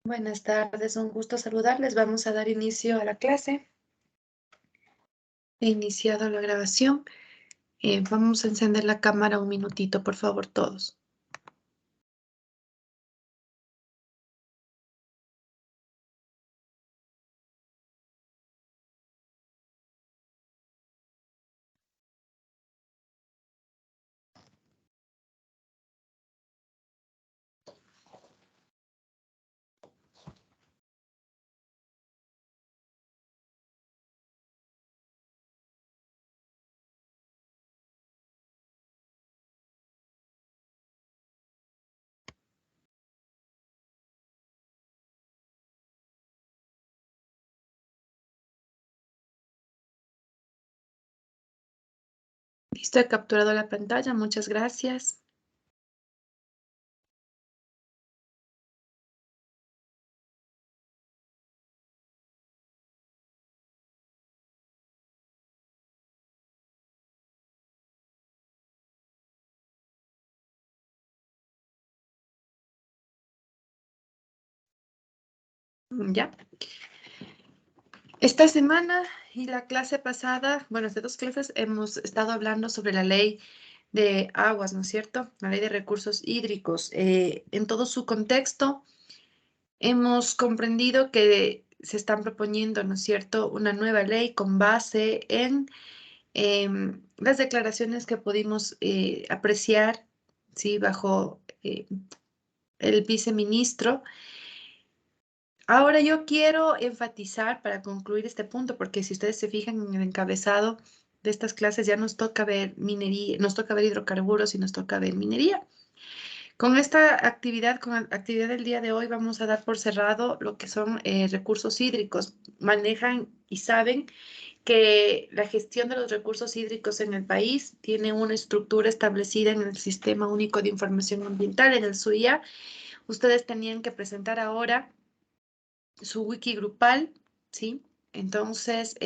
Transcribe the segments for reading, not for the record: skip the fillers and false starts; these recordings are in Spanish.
Buenas tardes, un gusto saludarles. Vamos a dar inicio a la clase. He iniciado la grabación. Vamos a encender la cámara un minutito, por favor, todos. Listo, he capturado la pantalla. Muchas gracias. Ya. Esta semana y la clase pasada, bueno, estas dos clases hemos estado hablando sobre la ley de aguas, ¿no es cierto? La ley de recursos hídricos. En todo su contexto, hemos comprendido que se están proponiendo, ¿no es cierto?, una nueva ley con base en las declaraciones que pudimos apreciar, ¿sí? Bajo el viceministro. Ahora yo quiero enfatizar para concluir este punto, porque si ustedes se fijan en el encabezado de estas clases, ya nos toca ver minería, nos toca ver hidrocarburos y nos toca ver minería. Con esta actividad, con la actividad del día de hoy, vamos a dar por cerrado lo que son recursos hídricos. Manejan y saben que la gestión de los recursos hídricos en el país tiene una estructura establecida en el Sistema Único de Información Ambiental, en el SUIA. Ustedes tenían que presentar ahora su wiki grupal, ¿sí? Entonces,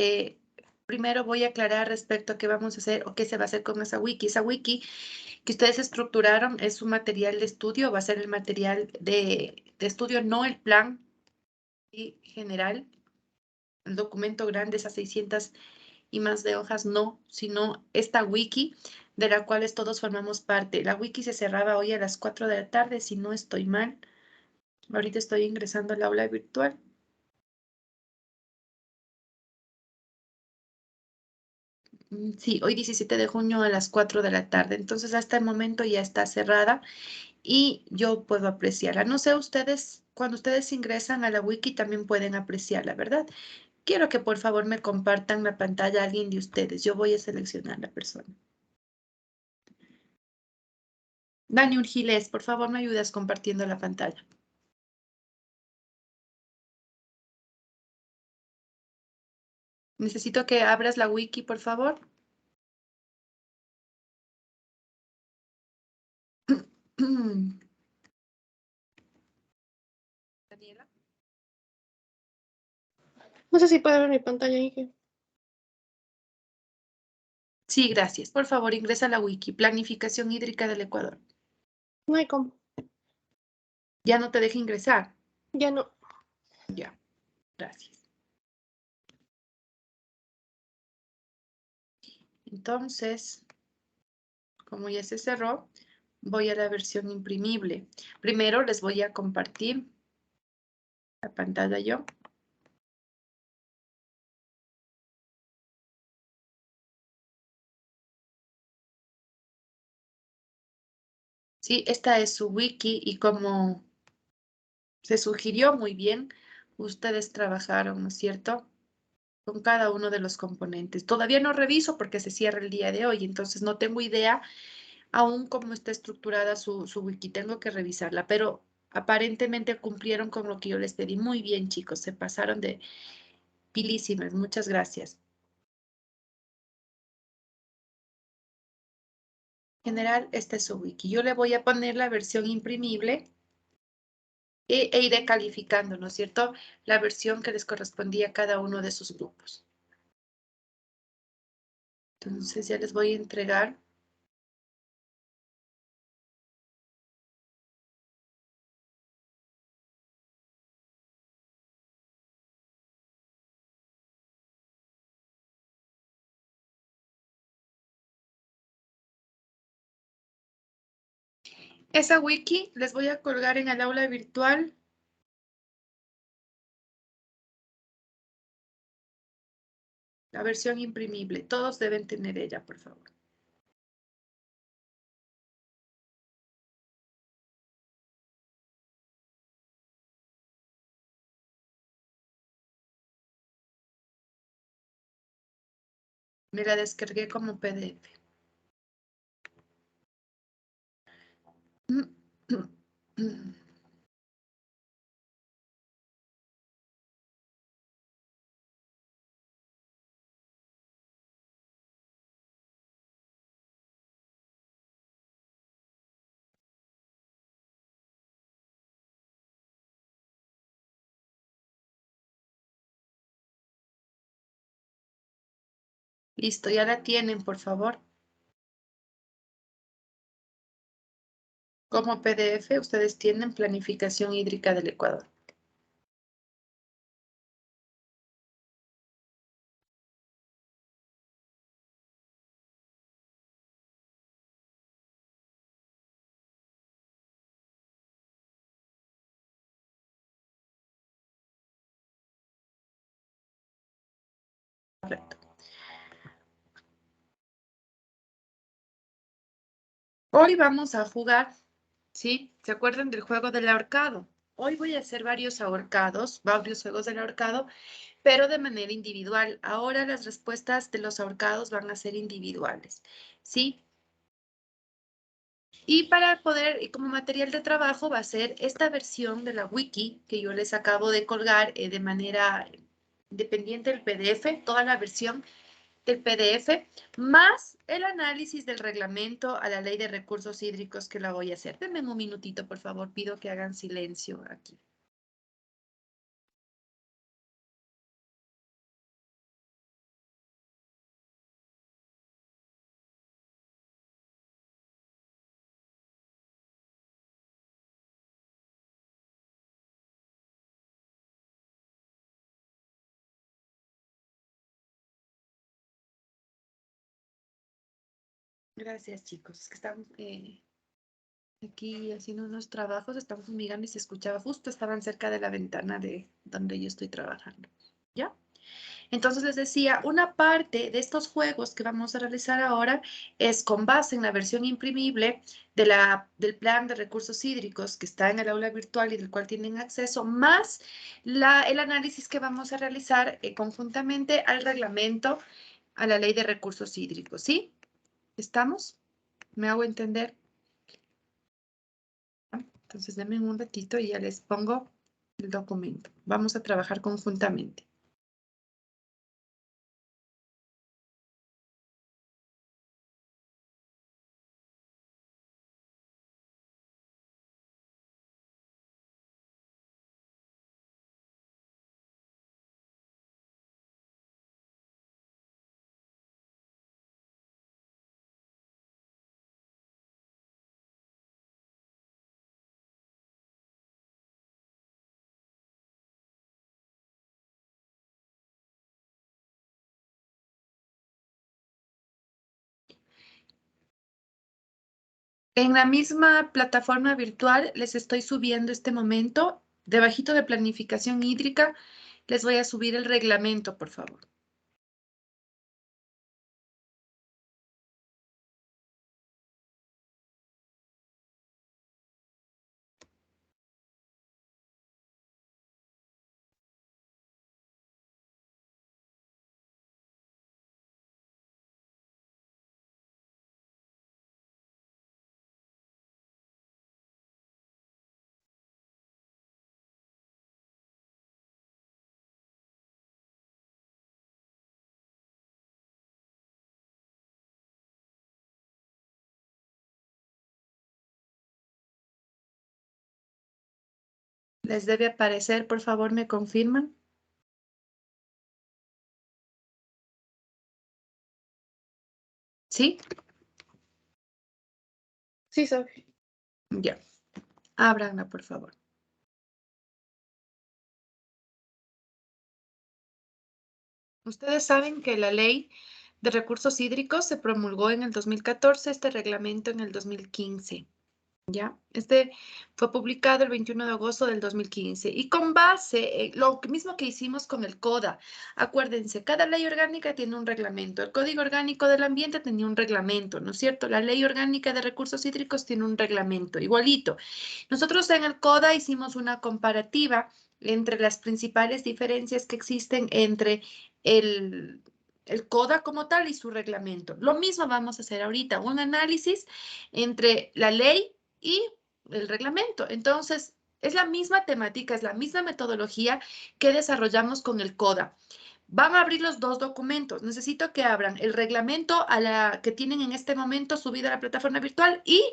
primero voy a aclarar respecto a qué vamos a hacer o qué se va a hacer con esa wiki. Esa wiki que ustedes estructuraron es un material de estudio, va a ser el material de estudio, no el plan, ¿sí?, general, el documento grande, esas 600 y más de hojas, no, sino esta wiki de la cual todos formamos parte. La wiki se cerraba hoy a las 4 de la tarde, si no estoy mal. Ahorita estoy ingresando al aula virtual. Sí, hoy 17 de junio a las 4 de la tarde. Entonces, hasta el momento ya está cerrada y yo puedo apreciarla. No sé, ustedes, cuando ustedes ingresan a la wiki también pueden apreciarla, ¿verdad? Quiero que por favor me compartan la pantalla a alguien de ustedes. Yo voy a seleccionar la persona. Dani Urgiles, por favor, me ayudas compartiendo la pantalla. Necesito que abras la wiki, por favor. Daniela. No sé si puede ver mi pantalla, Inge. Sí, gracias. Por favor, ingresa a la wiki. Planificación hídrica del Ecuador. No hay cómo. Ya no te deja ingresar. Ya no. Ya, gracias. Entonces, como ya se cerró, voy a la versión imprimible. Primero les voy a compartir la pantalla yo. Sí, esta es su wiki y como se sugirió muy bien, ustedes trabajaron, ¿no es cierto?, con cada uno de los componentes. Todavía no reviso porque se cierra el día de hoy, entonces no tengo idea aún cómo está estructurada su wiki. Tengo que revisarla, pero aparentemente cumplieron con lo que yo les pedí. Muy bien, chicos, se pasaron de pilísimas. Muchas gracias. En general, esta es su wiki. Yo le voy a poner la versión imprimible e iré calificando, ¿no es cierto?, la versión que les correspondía a cada uno de sus grupos. Entonces ya les voy a entregar. Esa wiki les voy a colgar en el aula virtual. La versión imprimible. Todos deben tener ella, por favor. Me la descargué como PDF. Listo, ya la tienen, por favor. Como PDF, ustedes tienen planificación hídrica del Ecuador. Correcto. Hoy vamos a jugar, ¿sí? ¿Se acuerdan del juego del ahorcado? Hoy voy a hacer varios ahorcados, varios juegos del ahorcado, pero de manera individual. Ahora las respuestas de los ahorcados van a ser individuales, ¿sí? Y para poder, y como material de trabajo, va a ser esta versión de la wiki que yo les acabo de colgar de manera independiente del PDF, toda la versión del PDF, más el análisis del reglamento a la ley de recursos hídricos que la voy a hacer. Denme un minutito, por favor, pido que hagan silencio aquí. Gracias, chicos. Es que están aquí haciendo unos trabajos, están fumigando y se escuchaba justo, estaban cerca de la ventana de donde yo estoy trabajando. ¿Ya? Entonces les decía, una parte de estos juegos que vamos a realizar ahora es con base en la versión imprimible del plan de recursos hídricos que está en el aula virtual y del cual tienen acceso, más el análisis que vamos a realizar conjuntamente al reglamento, a la ley de recursos hídricos. ¿Sí? ¿Estamos? ¿Me hago entender? Entonces denme un ratito y ya les pongo el documento. Vamos a trabajar conjuntamente. En la misma plataforma virtual les estoy subiendo este momento, debajito de planificación hídrica, les voy a subir el reglamento, por favor. Les debe aparecer, por favor, ¿me confirman? ¿Sí? Sí, sabe. Ya. Ábranla, por favor. Ustedes saben que la ley de recursos hídricos se promulgó en el 2014, este reglamento en el 2015. ¿Ya? Este fue publicado el 21 de agosto del 2015 y con base en lo mismo que hicimos con el CODA. Acuérdense, cada ley orgánica tiene un reglamento. El Código Orgánico del Ambiente tenía un reglamento, ¿no es cierto? La Ley Orgánica de Recursos Hídricos tiene un reglamento, igualito. Nosotros en el CODA hicimos una comparativa entre las principales diferencias que existen entre el, el CODA como tal y su reglamento. Lo mismo vamos a hacer ahorita, un análisis entre la ley y el reglamento. Entonces, es la misma temática, es la misma metodología que desarrollamos con el CODA. Van a abrir los dos documentos. Necesito que abran el reglamento a la que tienen en este momento subida a la plataforma virtual y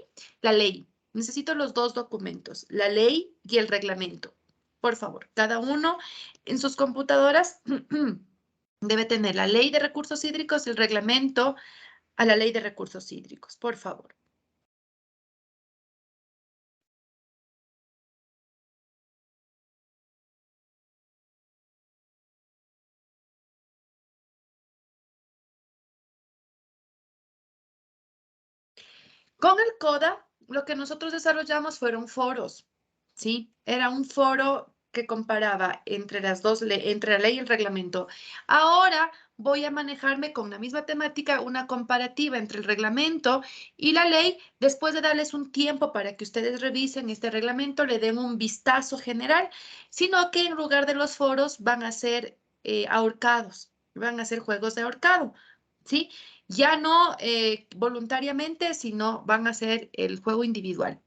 la ley. Necesito los dos documentos, la ley y el reglamento. Por favor, cada uno en sus computadoras debe tener la ley de recursos hídricos y el reglamento a la ley de recursos hídricos. Por favor. Con el CODA, lo que nosotros desarrollamos fueron foros, ¿sí? Era un foro que comparaba entre las dos, entre la ley y el reglamento. Ahora voy a manejarme con la misma temática, una comparativa entre el reglamento y la ley, después de darles un tiempo para que ustedes revisen este reglamento, le den un vistazo general, sino que en lugar de los foros van a ser ahorcados, van a ser juegos de ahorcado, ¿sí? Ya no voluntariamente, sino van a hacer el juego individual.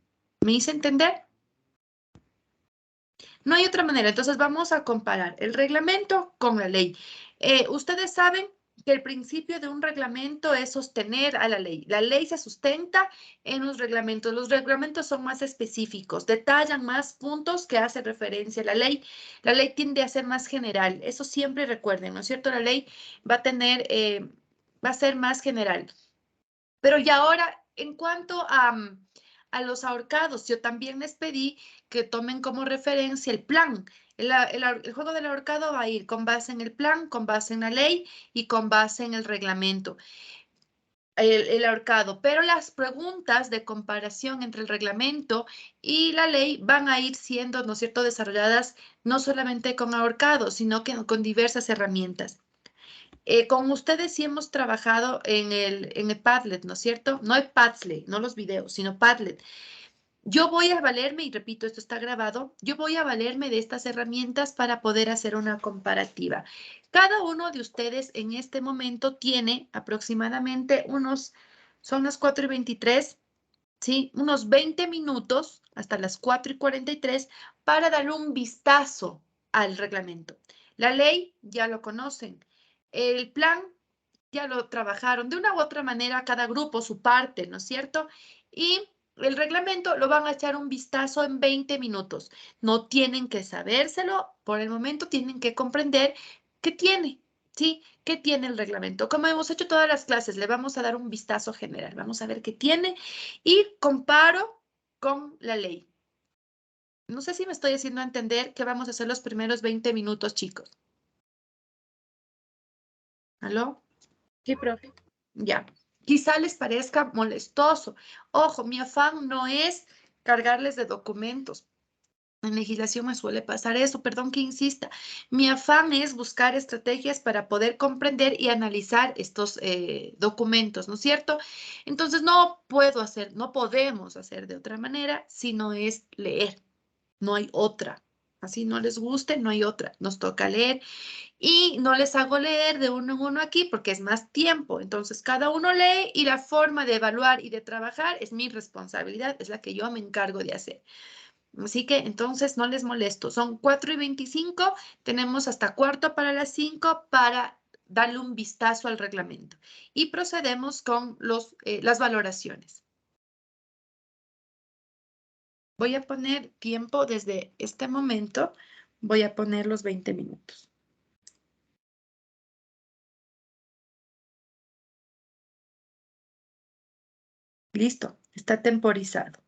¿Me hice entender? No hay otra manera. Entonces vamos a comparar el reglamento con la ley. Ustedes saben que el principio de un reglamento es sostener a la ley. La ley se sustenta en los reglamentos. Los reglamentos son más específicos, detallan más puntos que hace referencia a la ley. La ley tiende a ser más general. Eso siempre recuerden, ¿no es cierto? La ley va a tener, va a ser más general. Pero ya ahora, en cuanto a los ahorcados, yo también les pedí que tomen como referencia el plan. El juego del ahorcado va a ir con base en el plan, con base en la ley y con base en el reglamento. El ahorcado, pero las preguntas de comparación entre el reglamento y la ley van a ir siendo, ¿no es cierto?, desarrolladas no solamente con ahorcado, sino que con diversas herramientas. Con ustedes sí hemos trabajado en el Padlet, ¿no es cierto? No el Padlet, no los videos, sino Padlet. Yo voy a valerme, y repito, esto está grabado, yo voy a valerme de estas herramientas para poder hacer una comparativa. Cada uno de ustedes en este momento tiene aproximadamente son las 4:23, ¿sí? Unos 20 minutos hasta las 4:43 para darle un vistazo al reglamento. La ley ya lo conocen. El plan ya lo trabajaron de una u otra manera, cada grupo su parte, ¿no es cierto? Y el reglamento lo van a echar un vistazo en 20 minutos. No tienen que sabérselo, por el momento tienen que comprender qué tiene, ¿sí? ¿Qué tiene el reglamento? Como hemos hecho todas las clases, le vamos a dar un vistazo general, vamos a ver qué tiene y comparo con la ley. No sé si me estoy haciendo entender qué vamos a hacer los primeros 20 minutos, chicos. ¿Aló? Sí, profe. Ya, quizá les parezca molestoso. Ojo, mi afán no es cargarles de documentos. En legislación me suele pasar eso, perdón que insista. Mi afán es buscar estrategias para poder comprender y analizar estos documentos, ¿no es cierto? Entonces no puedo hacer, no podemos hacer de otra manera si no es leer. No hay otra. Así no les guste, no hay otra. Nos toca leer y no les hago leer de uno en uno aquí porque es más tiempo. Entonces, cada uno lee y la forma de evaluar y de trabajar es mi responsabilidad, es la que yo me encargo de hacer. Así que entonces no les molesto. Son 4:25, tenemos hasta cuarto para las 5 para darle un vistazo al reglamento. Y procedemos con las valoraciones. Voy a poner tiempo desde este momento, voy a poner los 20 minutos. Listo, está temporizado.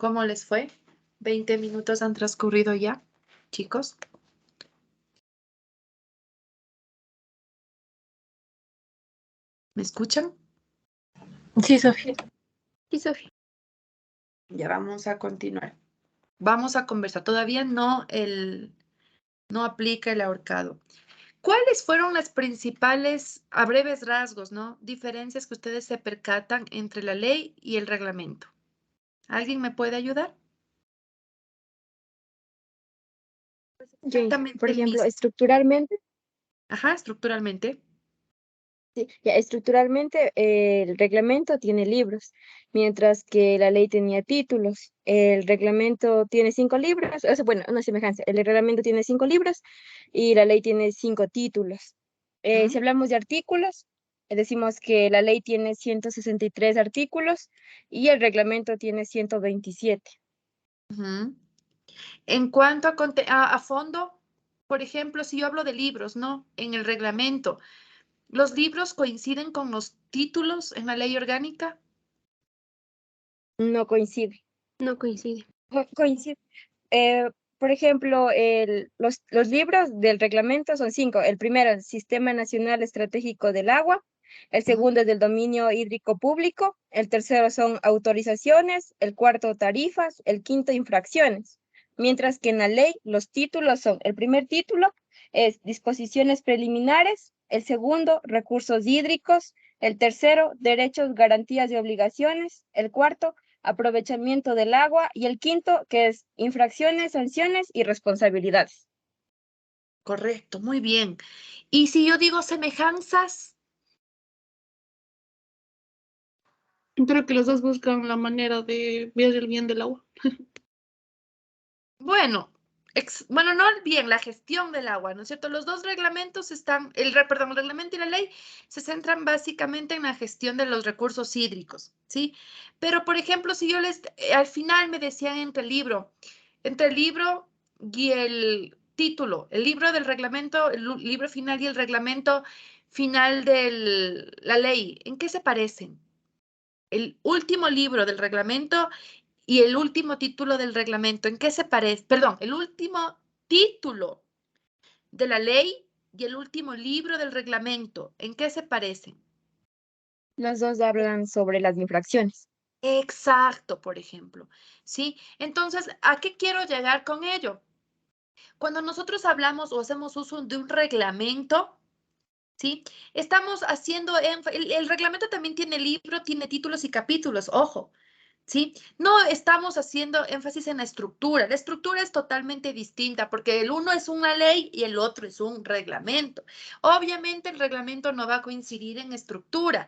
¿Cómo les fue? 20 minutos han transcurrido ya, chicos. ¿Me escuchan? Sí, Sofía. Sí, Sofía. Ya vamos a continuar. Vamos a conversar. Todavía no aplica el ahorcado. ¿Cuáles fueron las principales, a breves rasgos, ¿no? Diferencias que ustedes se percatan entre la ley y el reglamento? ¿Alguien me puede ayudar? Exactamente Por el ejemplo, mismo. estructuralmente, Ajá, estructuralmente. sí, ya, estructuralmente el reglamento tiene libros, mientras que la ley tenía títulos. El reglamento tiene 5 libros, o sea, bueno, una semejanza. El reglamento tiene 5 libros y la ley tiene 5 títulos. Si hablamos de artículos, decimos que la ley tiene 163 artículos y el reglamento tiene 127. Ujú. En cuanto a fondo, por ejemplo, si yo hablo de libros, ¿no? En el reglamento, ¿los libros coinciden con los títulos en la ley orgánica? No coincide. No coincide. Coincide. Eh, por ejemplo, los libros del reglamento son 5. El primero, el Sistema Nacional Estratégico del Agua. El Ujú. segundo es del dominio hídrico público. El tercero son autorizaciones. El cuarto, tarifas. El quinto, infracciones. Mientras que en la ley los títulos son, el primer título es disposiciones preliminares. El segundo, recursos hídricos. El tercero, derechos, garantías y obligaciones. El cuarto, aprovechamiento del agua, y el quinto, que es infracciones, sanciones y responsabilidades. Correcto, muy bien. Y si yo digo semejanzas, Creo que los dos buscan la manera de ver el bien del agua. bueno, bueno, no bien, la gestión del agua, ¿no es cierto? Los dos reglamentos están, perdón, el reglamento y la ley se centran básicamente en la gestión de los recursos hídricos, ¿sí? Pero, por ejemplo, si yo al final me decían entre el libro y el título, el libro del reglamento, el libro final y el reglamento final de la ley, ¿en qué se parecen? El último libro del reglamento y el último título del reglamento, ¿en qué se parece? Perdón, el último título de la ley y el último libro del reglamento, ¿en qué se parecen? Los dos hablan sobre las infracciones. Exacto, por ejemplo, ¿sí? Entonces, ¿a qué quiero llegar con ello? Cuando nosotros hablamos o hacemos uso de un reglamento, ¿sí? Estamos haciendo, el reglamento también tiene libro, tiene títulos y capítulos, ojo. ¿Sí? No estamos haciendo énfasis en la estructura. La estructura es totalmente distinta porque el uno es una ley y el otro es un reglamento. Obviamente el reglamento no va a coincidir en estructura.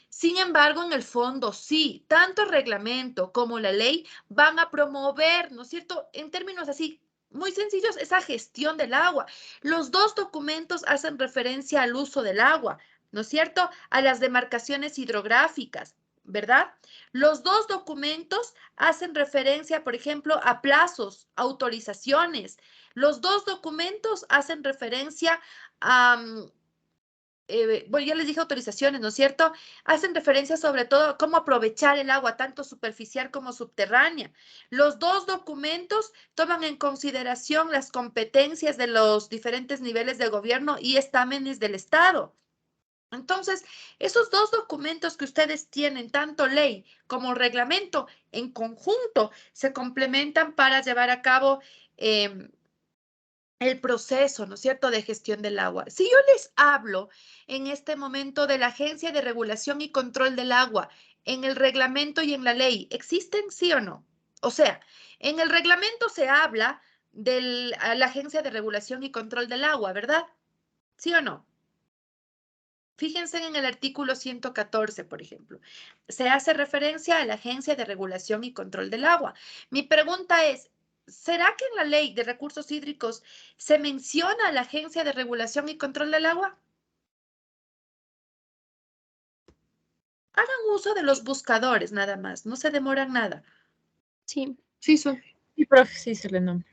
Sin embargo, en el fondo, sí, tanto el reglamento como la ley van a promover, ¿no es cierto? En términos así muy sencillos, esa gestión del agua. Los dos documentos hacen referencia al uso del agua, ¿no es cierto? A las demarcaciones hidrográficas, ¿verdad? Los dos documentos hacen referencia, por ejemplo, a plazos, autorizaciones. Los dos documentos hacen referencia a, bueno, ya les dije autorizaciones, ¿no es cierto? Hacen referencia sobre todo a cómo aprovechar el agua, tanto superficial como subterránea. Los dos documentos toman en consideración las competencias de los diferentes niveles de gobierno y estámenes del Estado. Entonces, esos dos documentos que ustedes tienen, tanto ley como reglamento, en conjunto se complementan para llevar a cabo el proceso, ¿no es cierto?, de gestión del agua. Si yo les hablo en este momento de la Agencia de Regulación y Control del Agua, en el reglamento y en la ley, ¿existen, sí o no? O sea, en el reglamento se habla de la Agencia de Regulación y Control del Agua, ¿verdad? ¿Sí o no? Fíjense en el artículo 114, por ejemplo. Se hace referencia a la Agencia de Regulación y Control del Agua. Mi pregunta es, ¿será que en la Ley de Recursos Hídricos se menciona a la Agencia de Regulación y Control del Agua? Hagan uso de los buscadores nada más, no se demoran nada. Sí, sí, Sofía. Sí, profe, sí se le nombra.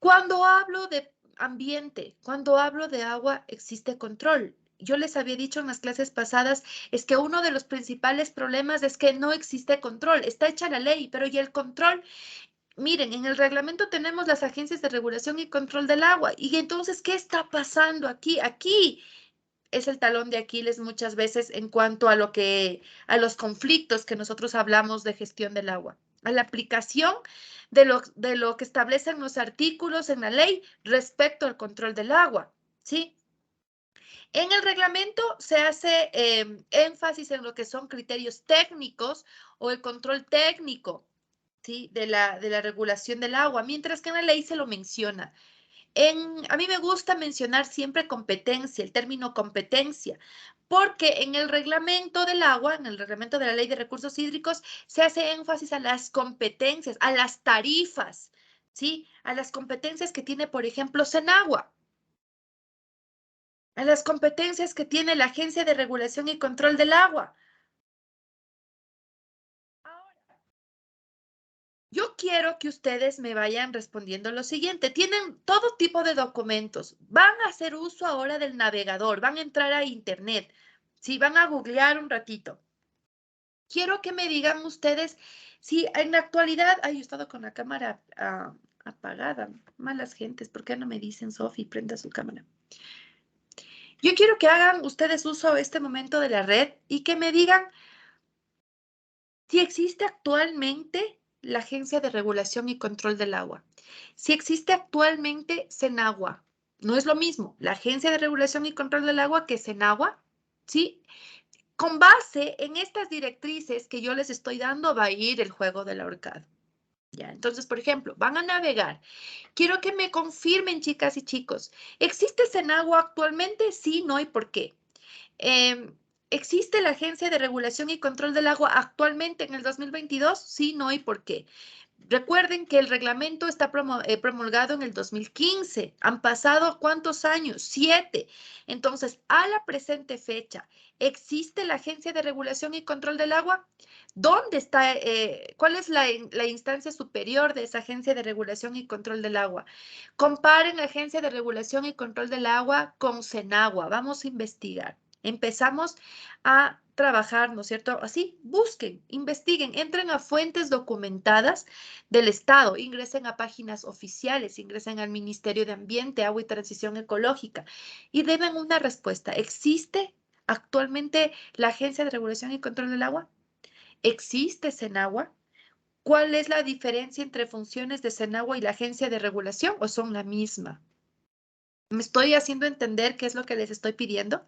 Cuando hablo de ambiente, cuando hablo de agua, existe control. yo les había dicho en las clases pasadas, es que uno de los principales problemas es que no existe control. Está hecha la ley, pero ¿y el control? Miren, en el reglamento tenemos las agencias de regulación y control del agua. Y entonces, ¿qué está pasando aquí? Aquí es el talón de Aquiles muchas veces en cuanto a a los conflictos que nosotros hablamos de gestión del agua, a la aplicación de lo que establecen los artículos en la ley respecto al control del agua, ¿sí? En el reglamento se hace énfasis en lo que son criterios técnicos o el control técnico, ¿sí? de la regulación del agua, mientras que en la ley se lo menciona. A mí me gusta mencionar siempre competencia, el término competencia, porque en el reglamento del agua, en el reglamento de la Ley de Recursos Hídricos, se hace énfasis a las competencias, a las tarifas, ¿sí? A las competencias que tiene, por ejemplo, Senagua, a las competencias que tiene la Agencia de Regulación y Control del Agua. Yo quiero que ustedes me vayan respondiendo lo siguiente. Tienen todo tipo de documentos. Van a hacer uso ahora del navegador. Van a entrar a internet. Sí, van a googlear un ratito. Quiero que me digan ustedes si en la actualidad... Ay, yo he estado con la cámara apagada. Malas gentes. ¿Por qué no me dicen, Sofi, prenda su cámara? Yo quiero que hagan ustedes uso este momento de la red y que me digan si existe actualmente la Agencia de Regulación y Control del Agua. Si existe actualmente Senagua, no es lo mismo la Agencia de Regulación y Control del Agua que Senagua, ¿sí? Con base en estas directrices que yo les estoy dando va a ir el juego del ahorcado. Ya, entonces, por ejemplo, van a navegar. Quiero que me confirmen, chicas y chicos, ¿existe Senagua actualmente? Sí, no y por qué. ¿Existe la Agencia de Regulación y Control del Agua actualmente en el 2022? Sí, no y por qué. Recuerden que el reglamento está promulgado en el 2015. ¿Han pasado cuántos años? 7. Entonces, a la presente fecha, ¿existe la Agencia de Regulación y Control del Agua? ¿Dónde está? ¿Cuál es la instancia superior de esa Agencia de Regulación y Control del Agua? Comparen la Agencia de Regulación y Control del Agua con Senagua. Vamos a investigar. Empezamos a trabajar, ¿no es cierto? Así, busquen, investiguen, entren a fuentes documentadas del Estado, ingresen a páginas oficiales, ingresen al Ministerio de Ambiente, Agua y Transición Ecológica y deben una respuesta. ¿Existe actualmente la Agencia de Regulación y Control del Agua? ¿Existe Senagua? ¿Cuál es la diferencia entre funciones de Senagua y la Agencia de Regulación o son la misma? ¿Me estoy haciendo entender qué es lo que les estoy pidiendo?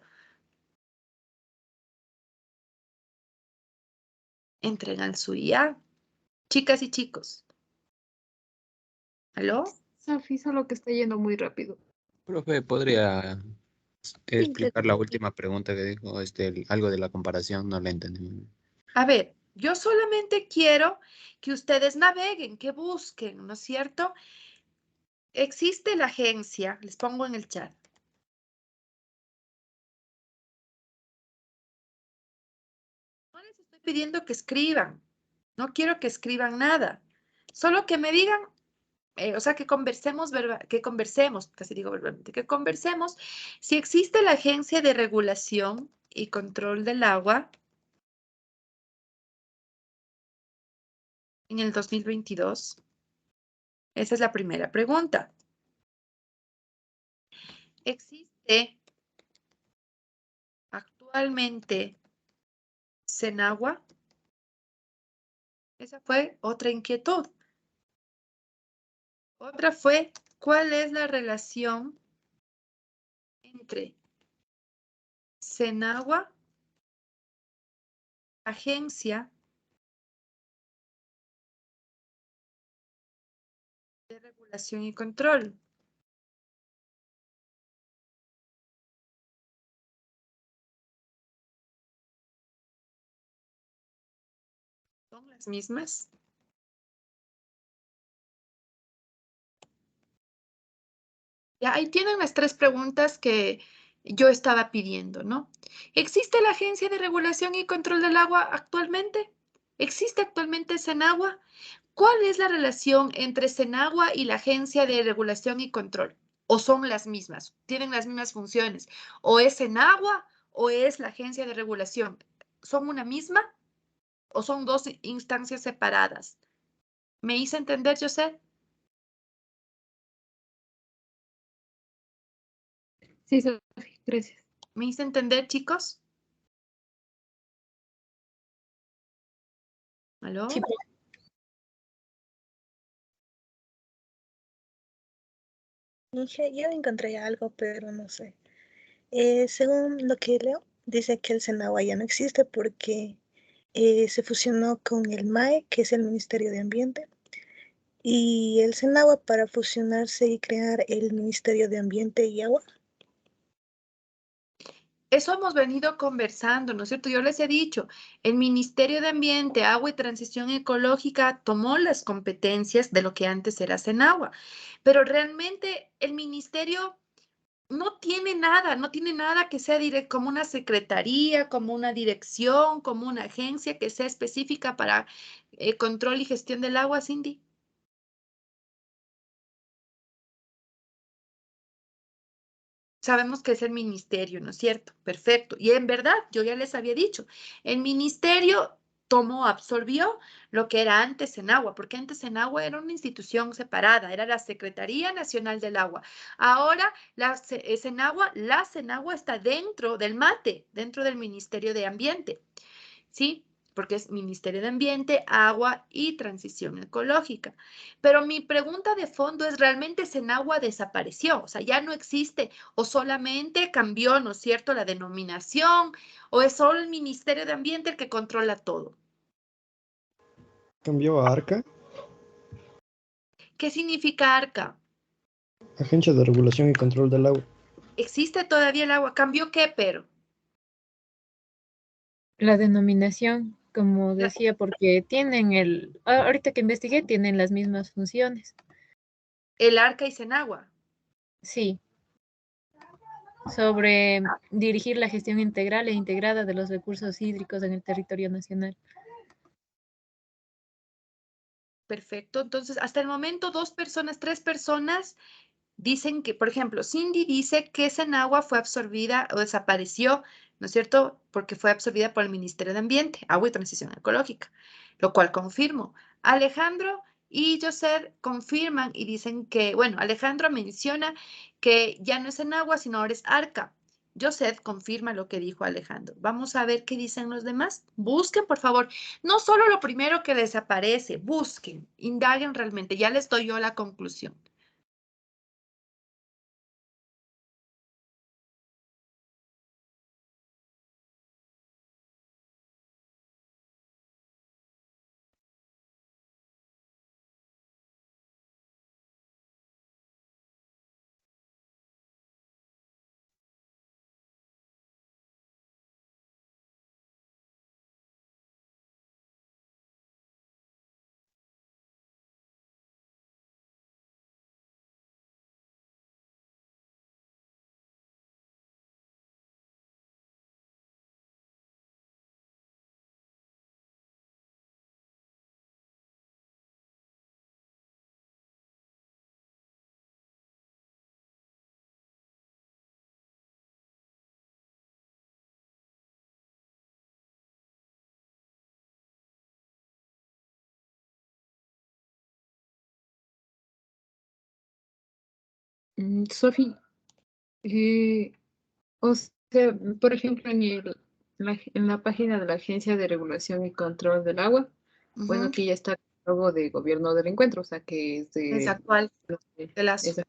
Entren al SUIA. Chicas y chicos. ¿Aló? Sofi, solo que está yendo muy rápido. Profe, ¿podría explicar la Intento. última pregunta que dijo, algo de la comparación? No la entendí. A ver, yo solamente quiero que ustedes naveguen, que busquen, ¿no es cierto? Existe la agencia, les pongo en el chat. No les estoy pidiendo que escriban, no quiero que escriban nada, solo que me digan, o sea, que conversemos, casi digo verbalmente, que conversemos si existe la Agencia de Regulación y Control del Agua en el 2022. Esa es la primera pregunta. ¿Existe actualmente Senagua? Esa fue otra inquietud. Otra fue, ¿cuál es la relación entre Senagua, Agencia de Regulación y Control? ¿Son las mismas? Ya, ahí tienen las tres preguntas que yo estaba pidiendo, ¿no? ¿Existe la Agencia de Regulación y Control del Agua actualmente? ¿Existe actualmente Senagua? ¿Cuál es la relación entre Senagua y la Agencia de Regulación y Control? ¿O son las mismas? ¿Tienen las mismas funciones? ¿O es Enagua o es la agencia de regulación? ¿Son una misma o son dos instancias separadas? ¿Me hice entender, José? Sí, Sofía, gracias. ¿Me hice entender, chicos? ¿Aló? Sí, Dije, yo encontré algo, pero no sé. Según lo que leo, dice que el Senagua ya no existe porque se fusionó con el MAE, que es el Ministerio de Ambiente, y el Senagua para fusionarse y crear el Ministerio de Ambiente y Agua. Eso hemos venido conversando, ¿no es cierto? Yo les he dicho, el Ministerio de Ambiente, Agua y Transición Ecológica tomó las competencias de lo que antes era Senagua, pero realmente el ministerio no tiene nada, no tiene nada que sea como una secretaría, como una dirección, como una agencia que sea específica para control y gestión del agua, Cindy. Sabemos que es el ministerio, ¿no es cierto? Perfecto. Y en verdad, yo ya les había dicho, el ministerio tomó, absorbió lo que era antes Senagua, porque antes Senagua era una institución separada, era la Secretaría Nacional del Agua. Ahora la Senagua está dentro del MATE, dentro del Ministerio de Ambiente, ¿sí? Porque es Ministerio de Ambiente, Agua y Transición Ecológica. Pero mi pregunta de fondo es, ¿realmente Senagua desapareció? O sea, ya no existe, o solamente cambió, ¿no es cierto?, la denominación, o es solo el Ministerio de Ambiente el que controla todo. Cambió a ARCA, ¿Qué significa ARCA? Agencia de Regulación y Control del Agua. ¿Existe todavía el agua? ¿Cambió qué, pero? la denominación, como decía, porque tienen ahorita que investigué, tienen las mismas funciones. El ARCA y Senagua. Sí, sobre dirigir la gestión integral e integrada de los recursos hídricos en el territorio nacional. Perfecto. Entonces, hasta el momento, tres personas dicen que, por ejemplo, Cindy dice que Senagua fue absorbida o desapareció, ¿no es cierto? Porque fue absorbida por el Ministerio de Ambiente, Agua y Transición Ecológica, lo cual confirmo. Alejandro y José confirman y dicen que, bueno, Alejandro menciona que ya no es Senagua, sino ahora es ARCA. José confirma lo que dijo Alejandro. Vamos a ver qué dicen los demás. Busquen, por favor, no solo lo primero que desaparece, busquen, indaguen realmente. Ya les doy yo la conclusión. Sofi, o sea, por ejemplo, en la página de la Agencia de Regulación y Control del Agua, bueno, Ujú. aquí ya está el logo de Gobierno del Encuentro, o sea, que es Es de... actual, de Lazo. esa-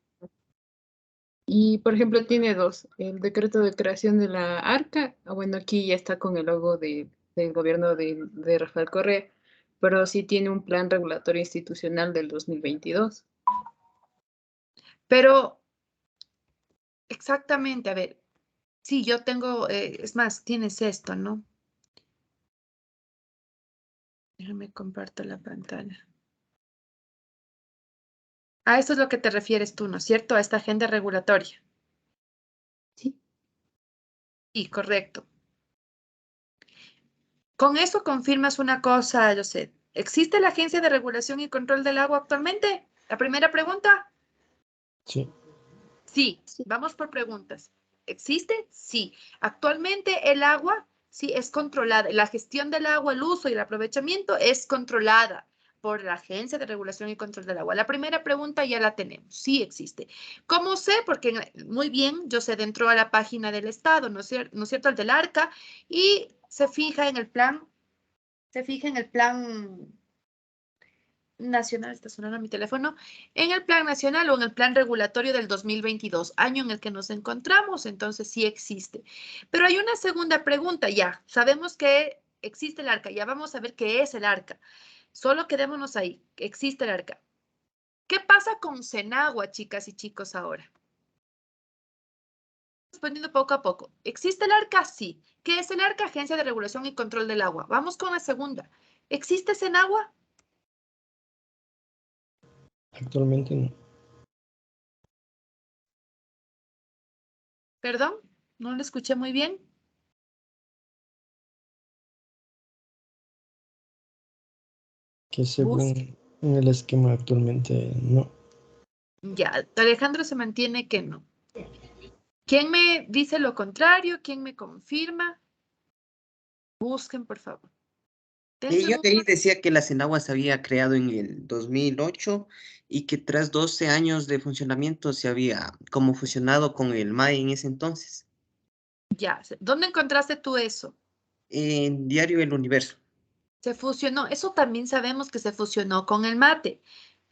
Y, por ejemplo, tiene dos, el decreto de creación de la ARCA, bueno, aquí ya está con el logo del gobierno de Rafael Correa, pero sí tiene un plan regulatorio institucional del 2022. Pero exactamente, a ver, sí, yo tengo, es más, tienes esto, ¿no? Déjame comparto la pantalla. A esto es lo que te refieres tú, ¿no es cierto? A esta agenda regulatoria. Sí. Sí, correcto. Con eso confirmas una cosa, José. ¿Existe la Agencia de Regulación y Control del Agua actualmente? La primera pregunta. Sí. Sí, vamos por preguntas. ¿Existe? Sí. Actualmente el agua, sí, es controlada. La gestión del agua, el uso y el aprovechamiento es controlada por la Agencia de Regulación y Control del Agua. La primera pregunta ya la tenemos. Sí existe. ¿Cómo sé? Porque muy bien, yo sé, dentro de la página del Estado, ¿no es cierto? El del ARCA, y se fija en el plan nacional, está sonando mi teléfono, en el plan nacional o en el plan regulatorio del 2022, año en el que nos encontramos, entonces sí existe. Pero hay una segunda pregunta ya, sabemos que existe el ARCA, ya vamos a ver qué es el ARCA, solo quedémonos ahí, existe el ARCA. ¿Qué pasa con Senagua, chicas y chicos, ahora? Respondiendo poco a poco. ¿Existe el ARCA? Sí. ¿Qué es el ARCA? Agencia de Regulación y Control del Agua. Vamos con la segunda. ¿Existe Senagua? Actualmente no. ¿Perdón? ¿No lo escuché muy bien? Que según en el esquema actualmente no. Ya, Alejandro se mantiene que no. ¿Quién me dice lo contrario? ¿Quién me confirma? Busquen, por favor. Dense Yo de ahí unos- decía que la Senagua se había creado en el 2008 y que tras 12 años de funcionamiento se había como fusionado con el MAE en ese entonces. Ya, ¿dónde encontraste tú eso? En Diario El Universo. Se fusionó. Eso también sabemos que se fusionó con el mate.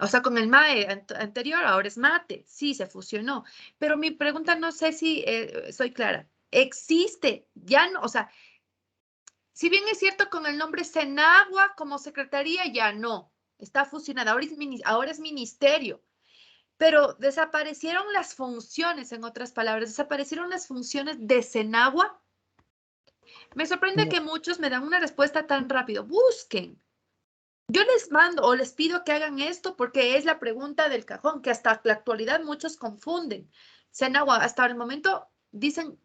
O sea, con el MAE anterior, ahora es mate. Sí, se fusionó. Pero mi pregunta no sé si soy clara. ¿Existe? Ya no, o sea, si bien es cierto con el nombre Senagua como secretaría, ya no. Está fusionada. Ahora es ministerio. Pero desaparecieron las funciones, en otras palabras, desaparecieron las funciones de Senagua. Me sorprende No, que muchos me dan una respuesta tan rápido. Busquen. Yo les mando o les pido que hagan esto porque es la pregunta del cajón, que hasta la actualidad muchos confunden. Senagua, hasta el momento dicen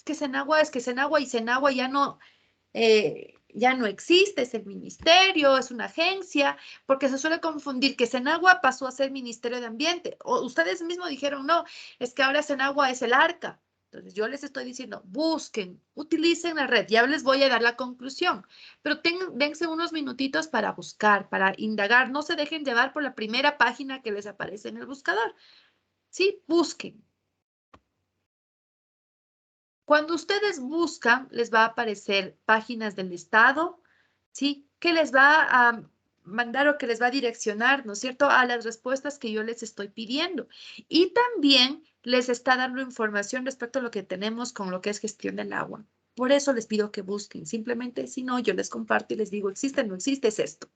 que Senagua es que Senagua y Senagua ya no existe, es el ministerio, es una agencia, porque se suele confundir que Senagua pasó a ser Ministerio de Ambiente. O ustedes mismos dijeron, no, es que ahora Senagua es el ARCA. Entonces yo les estoy diciendo, busquen, utilicen la red, ya les voy a dar la conclusión, pero dense unos minutitos para buscar, para indagar, no se dejen llevar por la primera página que les aparece en el buscador. Sí, busquen. Cuando ustedes buscan, les va a aparecer páginas del Estado, ¿sí? Que les va a mandar o que les va a direccionar, ¿no es cierto?, a las respuestas que yo les estoy pidiendo. Y también les está dando información respecto a lo que tenemos con lo que es gestión del agua. Por eso les pido que busquen. Simplemente, si no, yo les comparto y les digo, existe, no existe, es esto.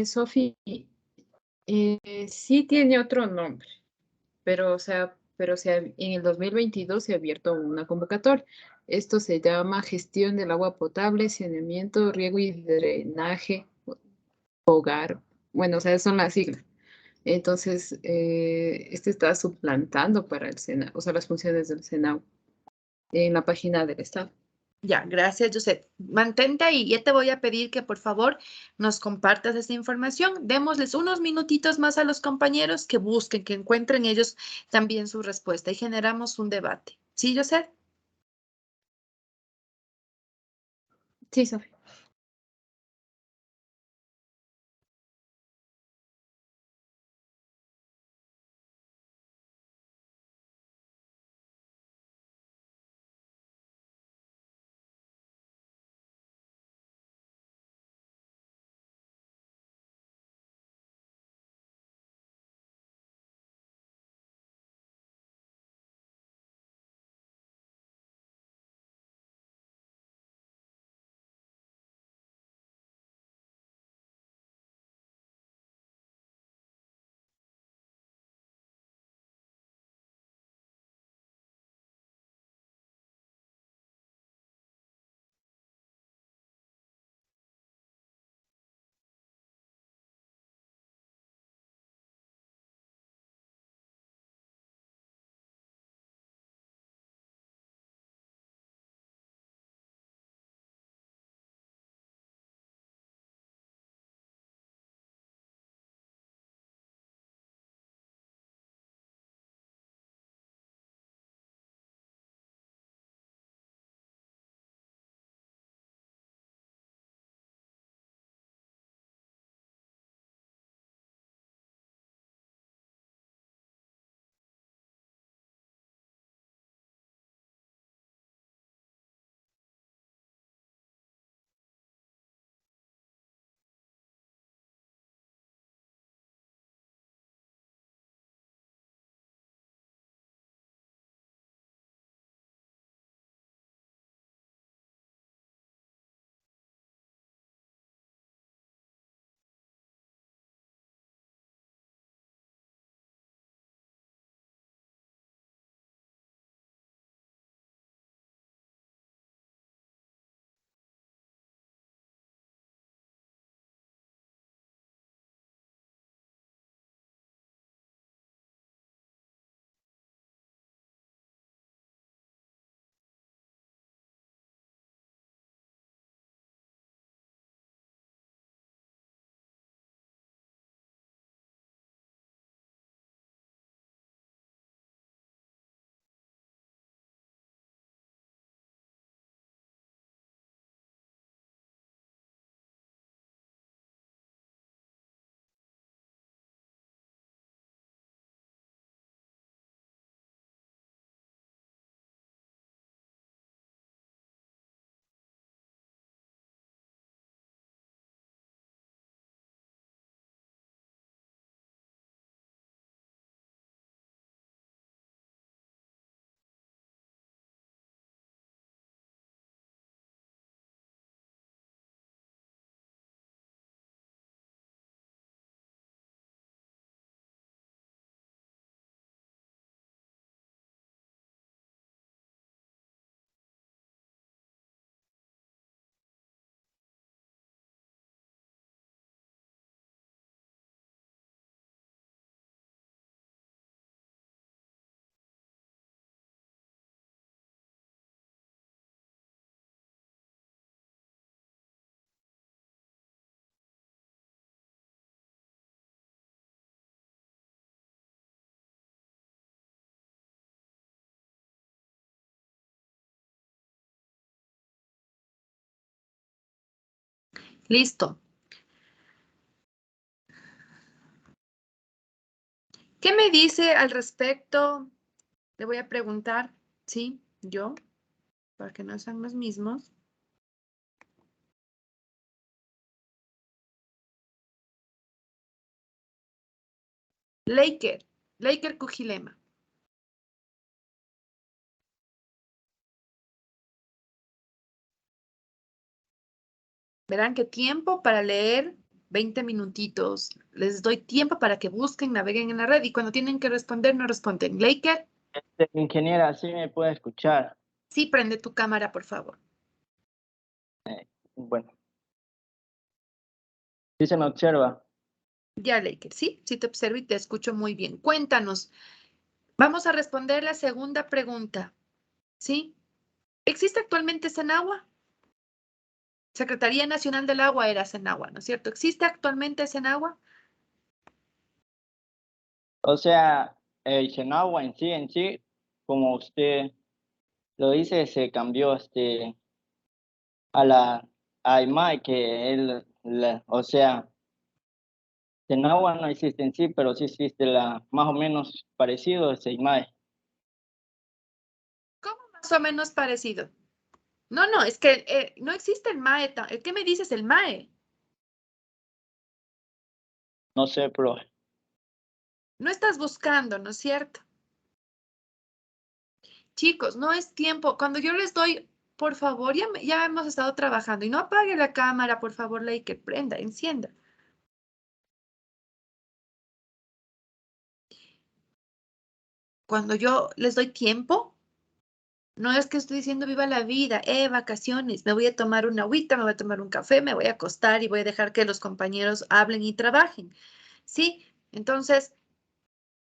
Sofi, sí tiene otro nombre, pero en el 2022 se ha abierto una convocatoria. Esto se llama Gestión del Agua Potable, Saneamiento, Riego y Drenaje, Hogar. Bueno, o sea, son las siglas. Entonces, este está suplantando para el Sena, o sea, las funciones del Senado en la página del Estado. Ya, gracias, Josep. Mantente ahí. Ya te voy a pedir que por favor nos compartas esta información. Démosles unos minutitos más a los compañeros que busquen, que encuentren ellos también su respuesta y generamos un debate. ¿Sí, Josep? Sí, Sofía. Listo. ¿Qué me dice al respecto? Le voy a preguntar, ¿sí? Yo, para que no sean los mismos. Laker Cujilema. Verán que tiempo para leer, 20 minutitos. Les doy tiempo para que busquen, naveguen en la red y cuando tienen que responder, no responden. Laker, Ingeniera, ¿sí me puede escuchar? sí, prende tu cámara, por favor. Bueno. ¿Sí se me observa? Ya, Laker, sí, sí te observo y te escucho muy bien. Cuéntanos. Vamos a responder la segunda pregunta, ¿sí? ¿Existe actualmente Senagua? Secretaría Nacional del Agua era Senagua, ¿no es cierto? ¿Existe actualmente Senagua? O sea, el Senagua en sí, como usted lo dice, se cambió a la IMAI, que él, o sea, Senagua no existe en sí, pero sí existe más o menos parecido a IMAI. ¿Cómo más o menos parecido? No, no, es que no existe el MAE. ¿Qué me dices el MAE? No sé, pero No estás buscando, ¿no es cierto? Chicos, no es tiempo. Cuando yo les doy, por favor, ya hemos estado trabajando y no apague la cámara, por favor, Laker, prenda, encienda. Cuando yo les doy tiempo, no es que estoy diciendo viva la vida, vacaciones, me voy a tomar una agüita, me voy a tomar un café, me voy a acostar y voy a dejar que los compañeros hablen y trabajen. ¿Sí? Entonces,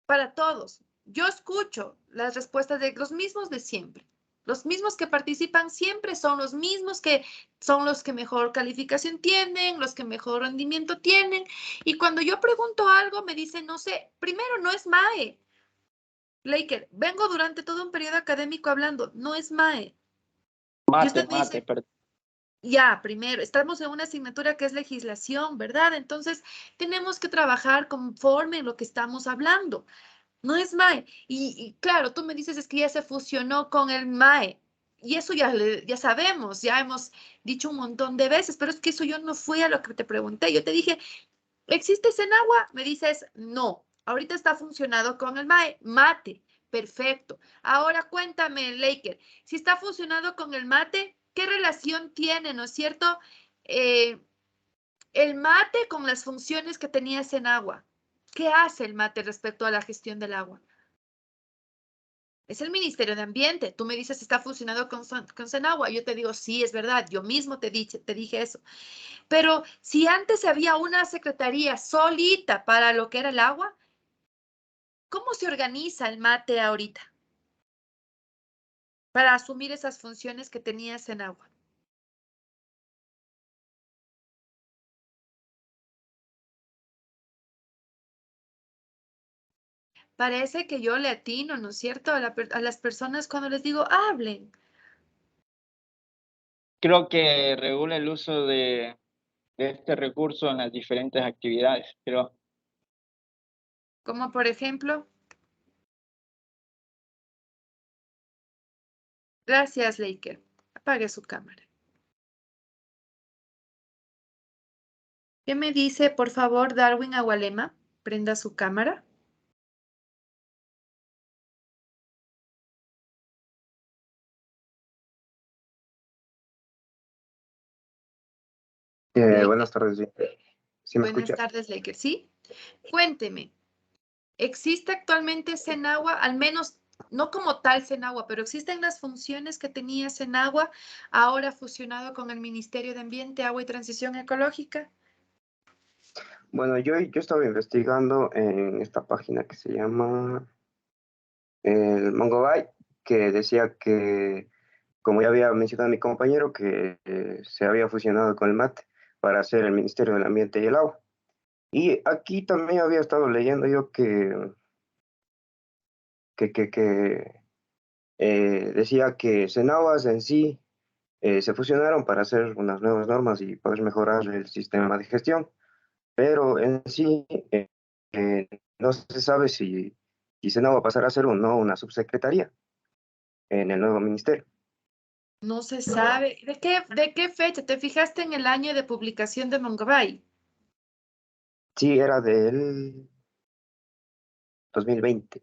para todos, yo escucho las respuestas de los mismos de siempre. Los mismos que participan siempre son los mismos que son los que mejor calificación tienen, los que mejor rendimiento tienen. Y cuando yo pregunto algo, me dicen, no sé, primero no es MAE. Laker, vengo durante todo un periodo académico hablando, no es MAE. Y usted me dice, perdón. ya, primero, estamos en una asignatura que es legislación, ¿verdad? Entonces, tenemos que trabajar conforme lo que estamos hablando. No es MAE. Y claro, tú me dices es que ya se fusionó con el MAE. Y eso ya sabemos, ya hemos dicho un montón de veces, pero es que eso yo no fui a lo que te pregunté. Yo te dije, ¿existe Senagua? Me dices, no. Ahorita está funcionado con el MAE. Mate. Perfecto. Ahora cuéntame, Laker, si está funcionado con el mate, ¿qué relación tiene, no es cierto? Eh, el mate con las funciones que tenía Senagua. ¿Qué hace el mate respecto a la gestión del agua? Es el Ministerio de Ambiente. Tú me dices, está fusionado con Senagua. Yo te digo, sí, es verdad. Yo mismo te dije eso. Pero si antes había una secretaría solita para lo que era el agua, ¿cómo se organiza el mate ahorita para asumir esas funciones que tenía Senagua? Parece que yo le atino, ¿no es cierto? A las personas cuando les digo, hablen. Creo que regula el uso de este recurso en las diferentes actividades, pero Como por ejemplo, gracias, Laker. Apague su cámara. ¿Qué me dice, por favor, Darwin Agualema? Prenda su cámara. Buenas tardes, sí. ¿Sí me Buenas escucha? tardes, Laker. ¿Sí? Cuénteme, ¿existe actualmente Senagua? Al menos, no como tal Senagua, pero existen las funciones que tenía Senagua, ahora fusionado con el Ministerio de Ambiente, Agua y Transición Ecológica. Bueno, yo estaba investigando en esta página que se llama el Mongobyte, que decía que, como ya había mencionado mi compañero, que se había fusionado con el MAT para hacer el Ministerio del Ambiente y el Agua. Y aquí también había estado leyendo yo que decía que Senaguas en sí se fusionaron para hacer unas nuevas normas y poder mejorar el sistema de gestión. Pero en sí no se sabe si Senado va a pasar a ser o no una subsecretaría en el nuevo ministerio. No se sabe. ¿De qué fecha? ¿Te fijaste en el año de publicación de Mongabay? Sí, era del 2020.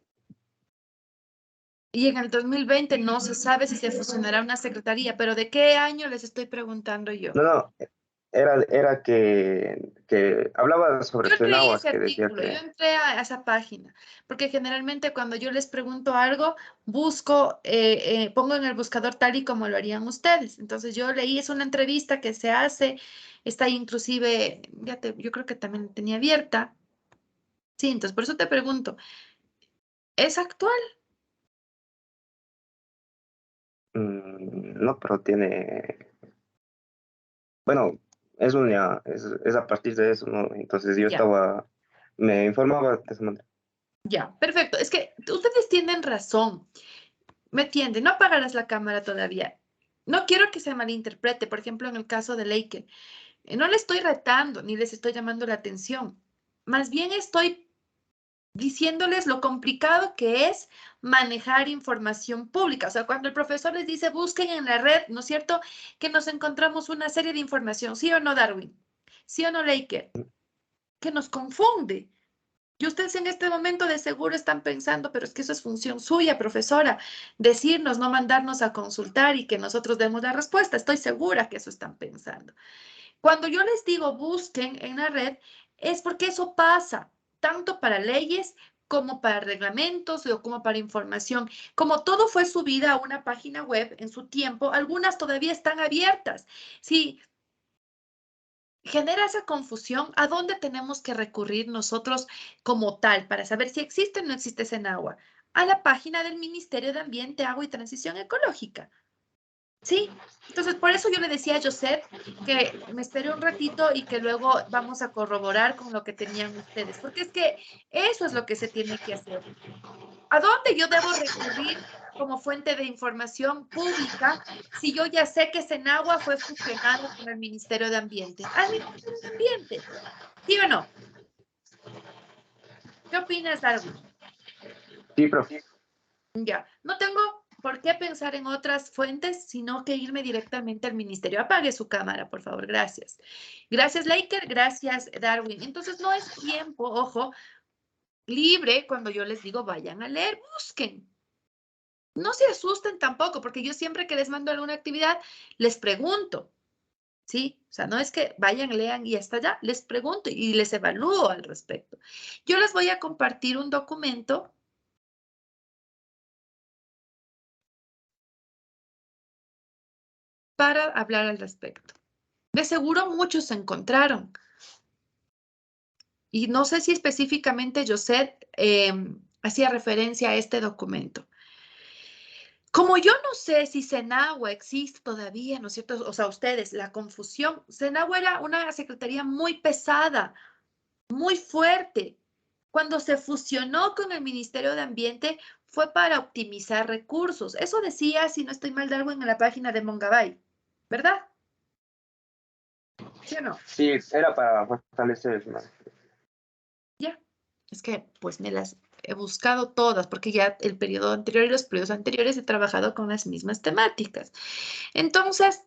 Y en el 2020 no se sabe si se fusionará una secretaría, pero ¿de qué año les estoy preguntando yo? No, era que hablaba sobre Yo leí Senagua, ese que decía artículo, yo que entré a esa página, porque generalmente cuando yo les pregunto algo, busco, pongo en el buscador tal y como lo harían ustedes. Entonces yo leí, es una entrevista que se hace, está ahí inclusive, yo creo que también tenía abierta. Sí, entonces por eso te pregunto, ¿es actual? no, pero tiene, bueno, es a partir de eso, ¿no? Entonces yo Ya. me informaba de esa manera. Ya, perfecto. Es que ustedes tienen razón. ¿Me entienden? No apagarás la cámara todavía. No quiero que se malinterprete, por ejemplo, en el caso de Leiker. No le estoy retando ni les estoy llamando la atención. Más bien estoy diciéndoles lo complicado que es manejar información pública. O sea, cuando el profesor les dice busquen en la red, ¿no es cierto? Que nos encontramos una serie de información, ¿sí o no, Darwin? ¿Sí o no, Leiker? Que nos confunde. Y ustedes en este momento de seguro están pensando, pero es que eso es función suya, profesora, decirnos, no mandarnos a consultar y que nosotros demos la respuesta. Estoy segura que eso están pensando. Cuando yo les digo busquen en la red, es porque eso pasa tanto para leyes como para reglamentos o como para información. Como todo fue subido a una página web en su tiempo, algunas todavía están abiertas. Si genera esa confusión, ¿a dónde tenemos que recurrir nosotros como tal para saber si existe o no existe Senagua? A la página del Ministerio de Ambiente, Agua y Transición Ecológica. ¿Sí? Entonces, por eso yo le decía a Joseph que me espere un ratito y que luego vamos a corroborar con lo que tenían ustedes, porque es que eso es lo que se tiene que hacer. ¿A dónde yo debo recurrir como fuente de información pública si yo ya sé que Senagua fue fusionado con el Ministerio de Ambiente? Al Ministerio de Ambiente, ¿sí o no? ¿Qué opinas, Darwin? Sí, profe. Ya, no tengo por qué pensar en otras fuentes, sino que irme directamente al ministerio. Apague su cámara, por favor, gracias. Gracias, Laker, gracias, Darwin. Entonces, no es tiempo, ojo, libre cuando yo les digo vayan a leer, busquen. No se asusten tampoco, porque yo siempre que les mando alguna actividad, les pregunto, ¿sí? O sea, no es que vayan, lean y hasta allá, les pregunto y les evalúo al respecto. Yo les voy a compartir un documento para hablar al respecto. De seguro muchos se encontraron. Y no sé si específicamente Josette hacía referencia a este documento. Como yo no sé si Senagua existe todavía, ¿no es cierto? O sea, ustedes, la confusión. Senagua era una secretaría muy pesada, muy fuerte. Cuando se fusionó con el Ministerio de Ambiente fue para optimizar recursos. Eso decía, si no estoy mal, Darwin, en la página de Mongabay, ¿verdad? ¿Sí o no? Sí, era para fortalecer. Ya, es que pues me las he buscado todas porque ya el periodo anterior y los periodos anteriores he trabajado con las mismas temáticas. Entonces,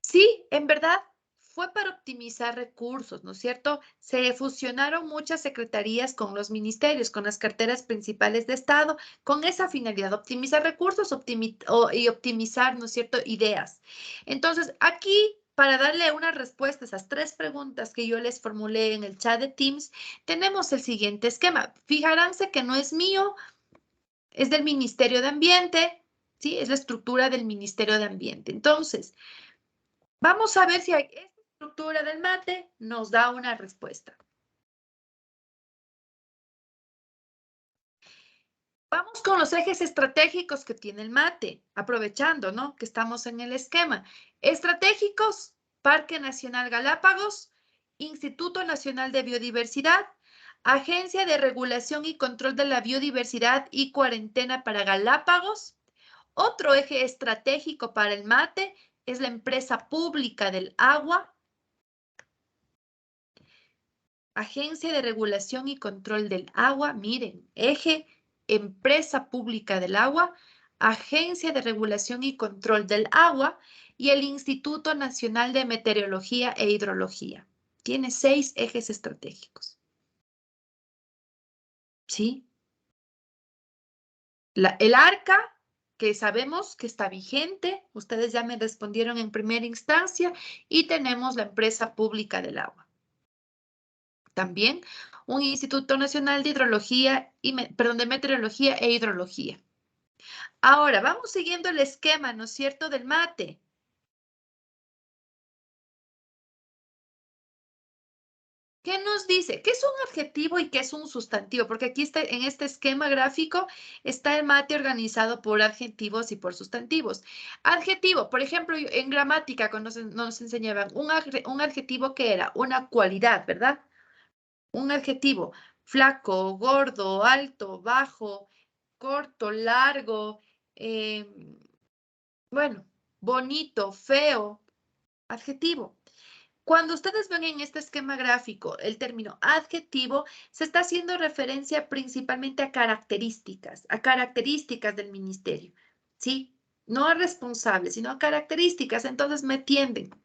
sí, en verdad fue para optimizar recursos, ¿no es cierto? Se fusionaron muchas secretarías con los ministerios, con las carteras principales de Estado, con esa finalidad, optimizar recursos y optimizar, ¿no es cierto?, ideas. Entonces, aquí, para darle una respuesta a esas tres preguntas que yo les formulé en el chat de Teams, tenemos el siguiente esquema. Fijaránse que no es mío, es del Ministerio de Ambiente, ¿sí? Es la estructura del Ministerio de Ambiente. Entonces, vamos a ver si esta estructura del mate nos da una respuesta. Vamos con los ejes estratégicos que tiene el mate, aprovechando, ¿no?, que estamos en el esquema. Estratégicos, Parque Nacional Galápagos, Instituto Nacional de Biodiversidad, Agencia de Regulación y Control de la Biodiversidad y Cuarentena para Galápagos, Otro eje estratégico para el MATE es la empresa pública del agua, Agencia de Regulación y Control del Agua. Miren, eje empresa pública del agua, Agencia de Regulación y Control del Agua y el Instituto Nacional de Meteorología e Hidrología. Tiene 6 ejes estratégicos. ¿Sí? El ARCA, que sabemos que está vigente, ustedes ya me respondieron en primera instancia, y tenemos la empresa pública del agua. También un Instituto Nacional de Hidrología de Meteorología e Hidrología. Ahora, vamos siguiendo el esquema, ¿no es cierto?, del MATE. ¿Qué nos dice? ¿Qué es un adjetivo y qué es un sustantivo? Porque aquí está, en este esquema gráfico está el MATE organizado por adjetivos y por sustantivos. Adjetivo, por ejemplo, en gramática cuando nos enseñaban un adjetivo que era una cualidad, ¿verdad? Un adjetivo, flaco, gordo, alto, bajo, corto, largo, bueno, bonito, feo, adjetivo. Cuando ustedes ven en este esquema gráfico el término adjetivo, se está haciendo referencia principalmente a características del ministerio, ¿sí? No a responsables, sino a características, entonces me entienden.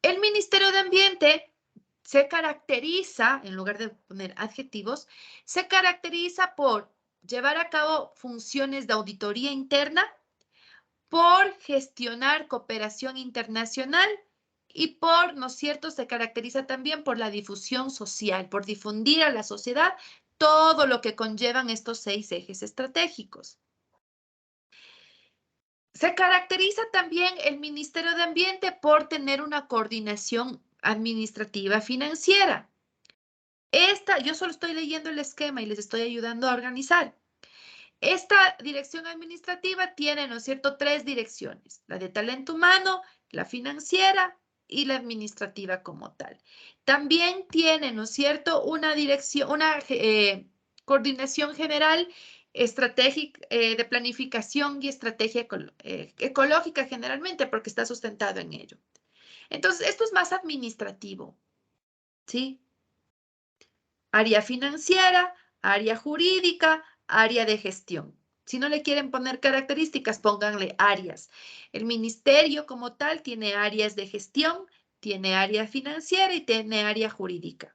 El Ministerio de Ambiente se caracteriza, en lugar de poner adjetivos, se caracteriza por llevar a cabo funciones de auditoría interna, por gestionar cooperación internacional y por, ¿no es cierto?, se caracteriza también por la difusión social, por difundir a la sociedad todo lo que conllevan estos 6 ejes estratégicos. Se caracteriza también el Ministerio de Ambiente por tener una coordinación administrativa financiera. Yo solo estoy leyendo el esquema y les estoy ayudando a organizar. Esta dirección administrativa tiene, ¿no es cierto?, 3 direcciones, la de talento humano, la financiera y la administrativa como tal. También tiene, ¿no es cierto?, una coordinación general estratégica de planificación y estrategia ecológica generalmente, porque está sustentado en ello. Entonces, esto es más administrativo, ¿sí? Área financiera, área jurídica, área de gestión. Si no le quieren poner características, pónganle áreas. El ministerio como tal tiene áreas de gestión, tiene área financiera y tiene área jurídica.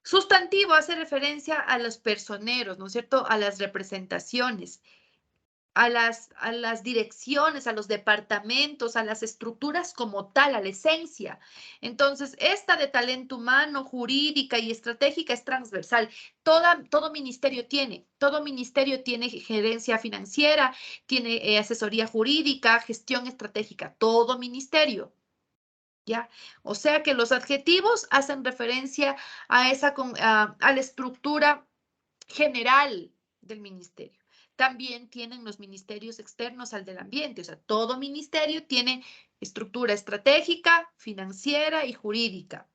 Sustantivo hace referencia a los personeros, ¿no es cierto?, a las representaciones, a las direcciones, a los departamentos, a las estructuras como tal, a la esencia. Entonces, esta de talento humano, jurídica y estratégica es transversal. Todo ministerio tiene gerencia financiera, tiene asesoría jurídica, gestión estratégica, todo ministerio. ¿Ya? O sea que los adjetivos hacen referencia a la estructura general del ministerio. También tienen los ministerios externos al del ambiente, o sea, todo ministerio tiene estructura estratégica, financiera y jurídica.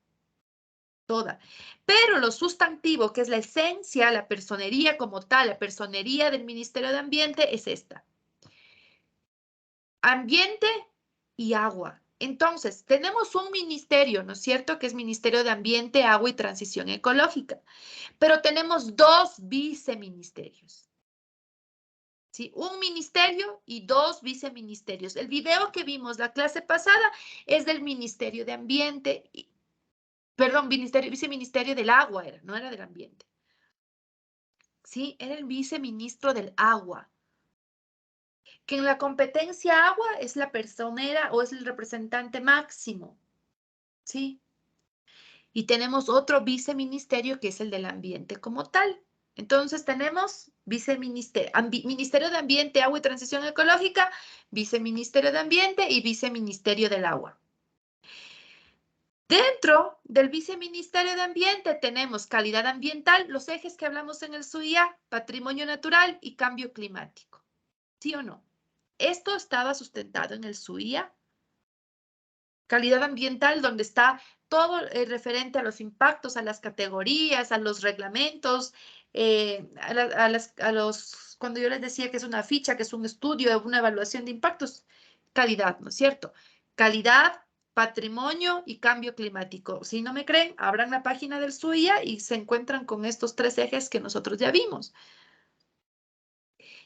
Toda. Pero lo sustantivo, que es la esencia, la personería como tal, la personería del Ministerio de Ambiente es esta. Ambiente y agua. Entonces, tenemos un ministerio, ¿no es cierto?, que es Ministerio de Ambiente, Agua y Transición Ecológica. Pero tenemos 2 viceministerios. ¿Sí? Un ministerio y 2 viceministerios. El video que vimos la clase pasada es del Ministerio de Ambiente, perdón, viceministerio del agua era, no era del ambiente. Sí, era el viceministro del agua. Que en la competencia agua es la personera o es el representante máximo. ¿Sí? Y tenemos otro viceministerio que es el del ambiente como tal. Entonces tenemos Ministerio de Ambiente, Agua y Transición Ecológica, Viceministerio de Ambiente y Viceministerio del Agua. Dentro del Viceministerio de Ambiente tenemos calidad ambiental, los ejes que hablamos en el SUIA, patrimonio natural y cambio climático. ¿Sí o no? Esto estaba sustentado en el SUIA. Calidad ambiental, donde está todo referente a los impactos, a las categorías, a los reglamentos, cuando yo les decía que es una ficha, que es un estudio, una evaluación de impactos, calidad, ¿no es cierto? Calidad, patrimonio y cambio climático. Si no me creen, abran la página del SUIA y se encuentran con estos 3 ejes que nosotros ya vimos.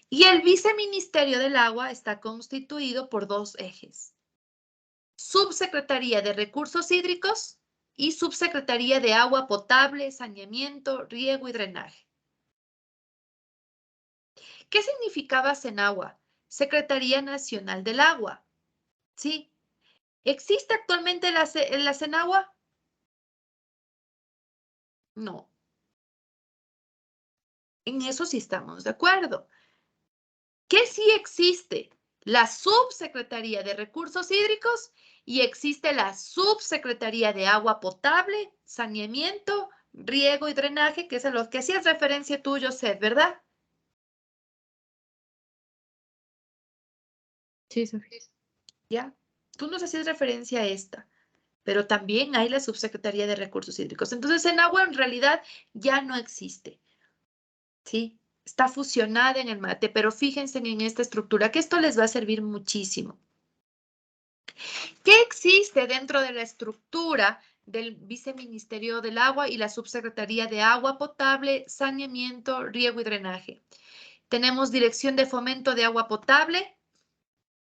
Y el Viceministerio del Agua está constituido por 2 ejes. Subsecretaría de Recursos Hídricos y Subsecretaría de Agua Potable, Saneamiento, Riego y Drenaje. ¿Qué significaba Senagua? Secretaría Nacional del Agua. ¿Sí? ¿Existe actualmente la Senagua? No. En eso sí estamos de acuerdo. ¿Qué sí existe? La Subsecretaría de Recursos Hídricos y existe la Subsecretaría de Agua Potable, Saneamiento, Riego y Drenaje, que es a lo que hacías referencia tú, José, ¿verdad? Sí, Sofía. ¿Ya? Tú nos hacías referencia a esta, pero también hay la Subsecretaría de Recursos Hídricos. Entonces, en agua en realidad ya no existe, ¿sí? Está fusionada en el MATE, pero fíjense en esta estructura, que esto les va a servir muchísimo. ¿Qué existe dentro de la estructura del Viceministerio del Agua y la Subsecretaría de Agua Potable, Saneamiento, Riego y Drenaje? Tenemos Dirección de Fomento de Agua Potable,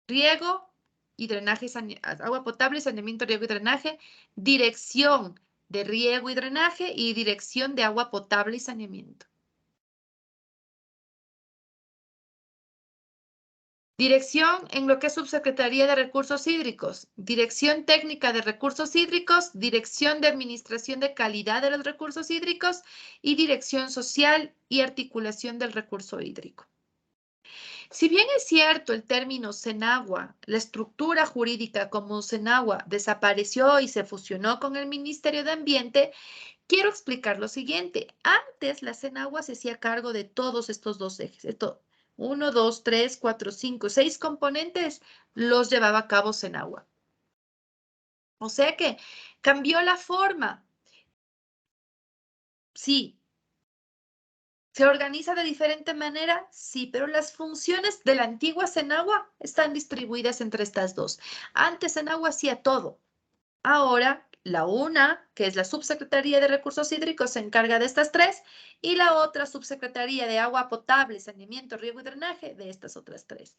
Riego y Drenaje, Agua Potable, Saneamiento, Riego y Drenaje, Dirección de Riego y Drenaje y Dirección de Agua Potable y Saneamiento. Dirección en lo que es Subsecretaría de Recursos Hídricos, Dirección Técnica de Recursos Hídricos, Dirección de Administración de Calidad de los Recursos Hídricos y Dirección Social y Articulación del Recurso Hídrico. Si bien es cierto el término Senagua, la estructura jurídica como Senagua desapareció y se fusionó con el Ministerio de Ambiente, quiero explicar lo siguiente. Antes la Senagua se hacía cargo de todos estos 2 ejes. 1, 2, 3, 4, 5, 6 componentes los llevaba a cabo Senagua. O sea que cambió la forma. Sí. ¿Se organiza de diferente manera? Sí, pero las funciones de la antigua Senagua están distribuidas entre estas 2. Antes Senagua hacía todo. Ahora, la una, que es la Subsecretaría de Recursos Hídricos, se encarga de estas 3, y la otra Subsecretaría de Agua Potable, Saneamiento, Riego y Drenaje, de estas otras 3.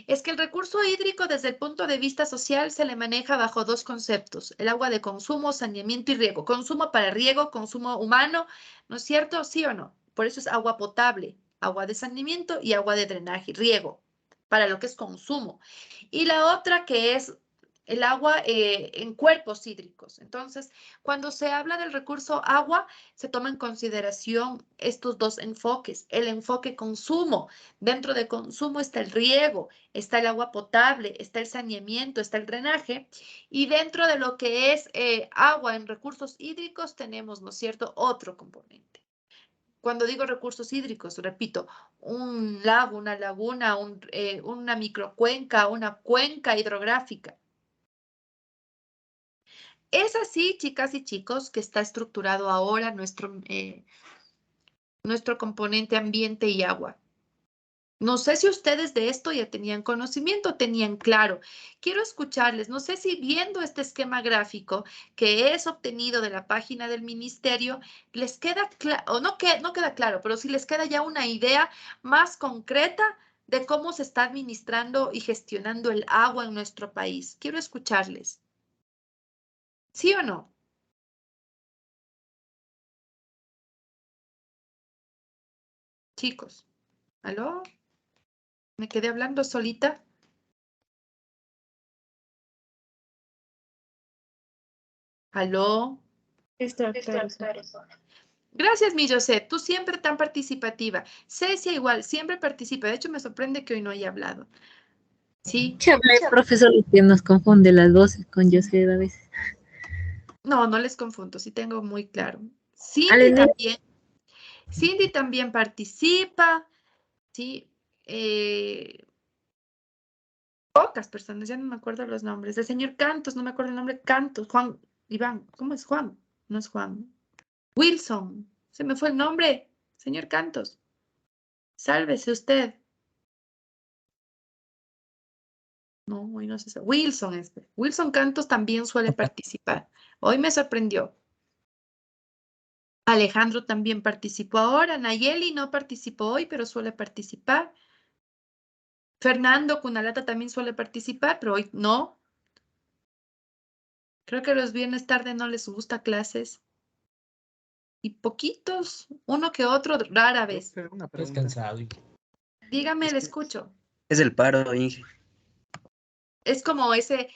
Es que el recurso hídrico desde el punto de vista social se le maneja bajo 2 conceptos, el agua de consumo, saneamiento y riego. Consumo para riego, consumo humano, ¿no es cierto? ¿Sí o no? Por eso es agua potable, agua de saneamiento y agua de drenaje, riego, para lo que es consumo. Y la otra que es el agua en cuerpos hídricos. Entonces, cuando se habla del recurso agua, se toma en consideración estos 2 enfoques. El enfoque consumo. Dentro de consumo está el riego, está el agua potable, está el saneamiento, está el drenaje. Y dentro de lo que es agua en recursos hídricos, tenemos, ¿no es cierto?, otro componente. Cuando digo recursos hídricos, repito, un lago, una laguna, una microcuenca, una cuenca hidrográfica. Es así, chicas y chicos, que está estructurado ahora nuestro componente ambiente y agua. No sé si ustedes de esto ya tenían conocimiento, tenían claro. Quiero escucharles. No sé si viendo este esquema gráfico que es obtenido de la página del ministerio, les queda claro, o no queda claro, pero si les queda ya una idea más concreta de cómo se está administrando y gestionando el agua en nuestro país. Quiero escucharles. ¿Sí o no? Chicos, ¿aló? ¿Me quedé hablando solita? ¿Aló? Está claro. Gracias, mi José. Tú siempre tan participativa. Cecia igual, siempre participa. De hecho, me sorprende que hoy no haya hablado. ¿Sí? Chévere, profesor, que nos confunde las voces con José a veces. No, no les confundo. Sí tengo muy claro. Ale, Cindy también participa. Sí. Pocas personas, ya no me acuerdo los nombres. El señor Cantos, no me acuerdo el nombre. Cantos, Juan, Iván. ¿Cómo es Juan? No es Juan. Wilson. Se me fue el nombre, señor Cantos. Sálvese usted. No, hoy no sé. Wilson, Wilson Cantos también suele participar. Hoy me sorprendió. Alejandro también participó ahora. Nayeli no participó hoy, pero suele participar. Fernando Cunalata también suele participar, pero hoy no. Creo que los viernes tarde no les gusta clases. Y poquitos, uno que otro, rara vez. Una pregunta. Dígame, le escucho. Es el paro, Inge. Es como ese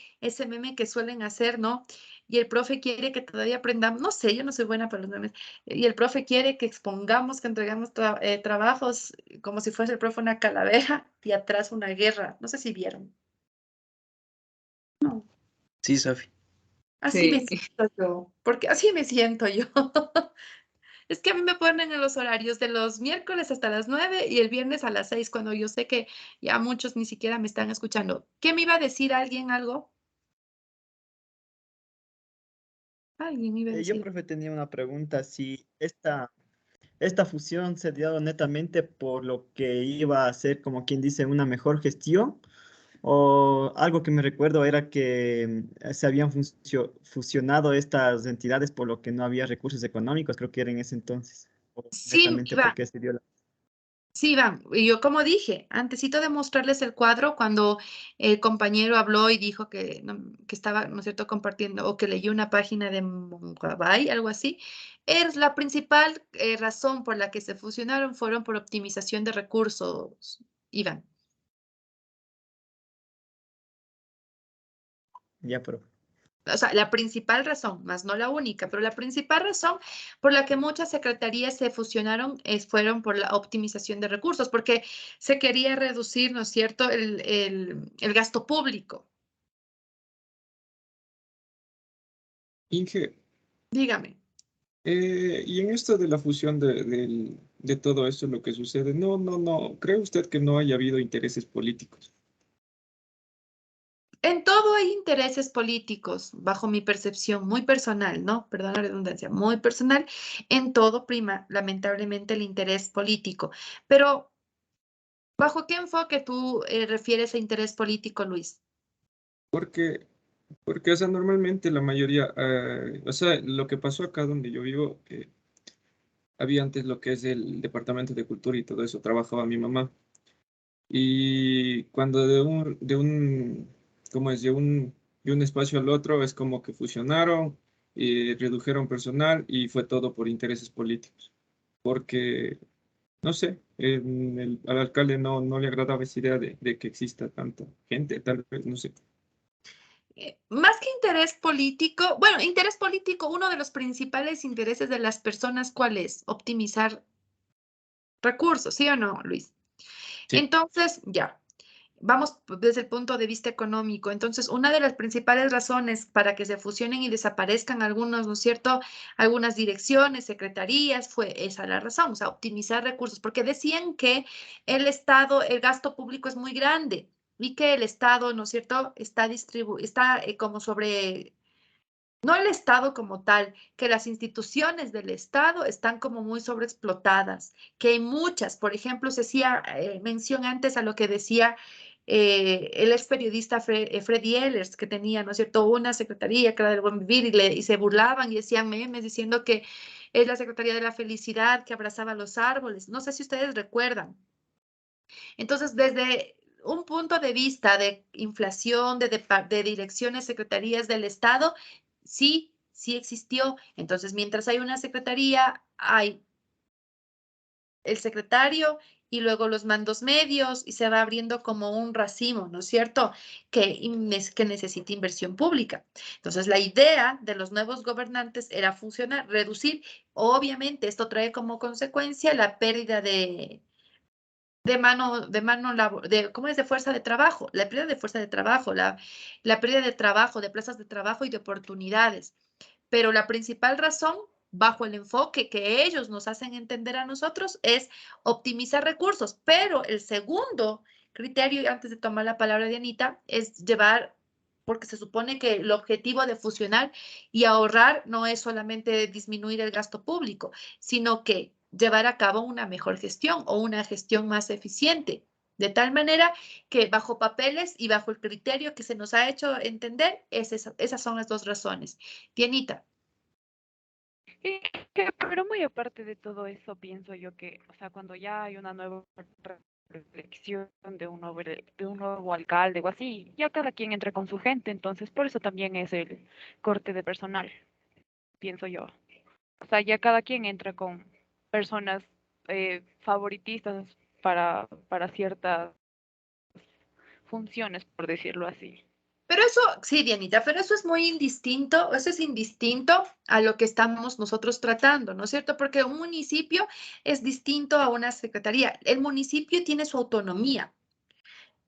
meme que suelen hacer, ¿no? Y el profe quiere que todavía aprendamos, no sé, yo no soy buena para los memes, y el profe quiere que expongamos, que entregamos trabajos como si fuese el profe una calavera y atrás una guerra. No sé si vieron. No. Sí, Sofi. Así me Sí. siento yo, porque así me siento yo. Es que a mí me ponen en los horarios de los miércoles hasta las 9 y el viernes a las 6, cuando yo sé que ya muchos ni siquiera me están escuchando. ¿Qué me iba a decir alguien algo? Alguien me iba a Yo, decir. profe, tenía una pregunta. Si esta fusión se dio netamente por lo que iba a ser, como quien dice, una mejor gestión, o algo que me recuerdo era que se habían fusionado estas entidades por lo que no había recursos económicos, creo que era en ese entonces, o Sí, netamente Iván. porque se dio la... Sí, Iván. Y yo como dije, antesito de mostrarles el cuadro, cuando el compañero habló y dijo que, que estaba, ¿no es cierto?, compartiendo o que leyó una página de Mongabay, algo así, es la principal razón por la que se fusionaron fueron por optimización de recursos, Iván. Ya, pero... O sea, la principal razón, más no la única, pero la principal razón por la que muchas secretarías se fusionaron fueron por la optimización de recursos, porque se quería reducir, ¿no es cierto?, el gasto público. Inge, Dígame. y en esto de la fusión de todo esto, lo que sucede, no, ¿cree usted que no haya habido intereses políticos? En todo hay intereses políticos, bajo mi percepción muy personal, ¿no? Perdón la redundancia, muy personal. En todo prima, lamentablemente, el interés político. Pero, ¿bajo qué enfoque tú refieres a interés político, Luis? Porque, o sea, normalmente la mayoría, o sea, lo que pasó acá donde yo vivo, había antes lo que es el Departamento de Cultura y todo eso, trabajaba mi mamá. Y cuando ¿cómo es? De un espacio al otro es como que fusionaron y redujeron personal y fue todo por intereses políticos. Porque, no sé, al alcalde no le agradaba esa idea de que exista tanta gente, tal vez, no sé. Más que interés político, bueno, interés político, uno de los principales intereses de las personas, ¿cuál es? Optimizar recursos, ¿sí o no, Luis? Sí. Entonces, ya, vamos desde el punto de vista económico. Entonces, una de las principales razones para que se fusionen y desaparezcan algunos, ¿no es cierto? Algunas direcciones, secretarías, fue esa la razón, o sea, optimizar recursos, porque decían que el Estado, el gasto público es muy grande y que el Estado, ¿no es cierto?, está como sobre, no el Estado como tal, que las instituciones del Estado están como muy sobreexplotadas, que hay muchas, por ejemplo, se hacía mención antes a lo que decía el ex periodista Freddy Ehlers, que tenía, ¿no es cierto?, una secretaría que era del buen vivir y se burlaban y decían memes diciendo que es la Secretaría de la Felicidad que abrazaba los árboles. No sé si ustedes recuerdan. Entonces, desde un punto de vista de inflación, de direcciones, secretarías del Estado, sí existió. Entonces, mientras hay una secretaría, hay el secretario y luego los mandos medios y se va abriendo como un racimo, ¿no es cierto?, que necesita inversión pública. Entonces, la idea de los nuevos gobernantes era funcionar, reducir. Obviamente, esto trae como consecuencia la pérdida ¿cómo es? De fuerza de trabajo, la pérdida de fuerza de trabajo, la pérdida de trabajo, de plazas de trabajo y de oportunidades. Pero la principal razón, bajo el enfoque que ellos nos hacen entender a nosotros, es optimizar recursos. Pero el segundo criterio, y antes de tomar la palabra de Anita, es llevar porque se supone que el objetivo de fusionar y ahorrar no es solamente disminuir el gasto público, sino que llevar a cabo una mejor gestión o una gestión más eficiente, de tal manera que bajo papeles y bajo el criterio que se nos ha hecho entender, esas son las dos razones. Dianita. Pero muy aparte de todo eso, pienso yo que, o sea, cuando ya hay una nueva elección de de un nuevo alcalde o así, ya cada quien entra con su gente, entonces por eso también es el corte de personal, pienso yo. O sea, ya cada quien entra con personas favoritistas para ciertas funciones, por decirlo así. Pero eso, sí, Dianita, pero eso es muy indistinto, eso es indistinto a lo que estamos nosotros tratando, ¿no es cierto? Porque un municipio es distinto a una secretaría. El municipio tiene su autonomía,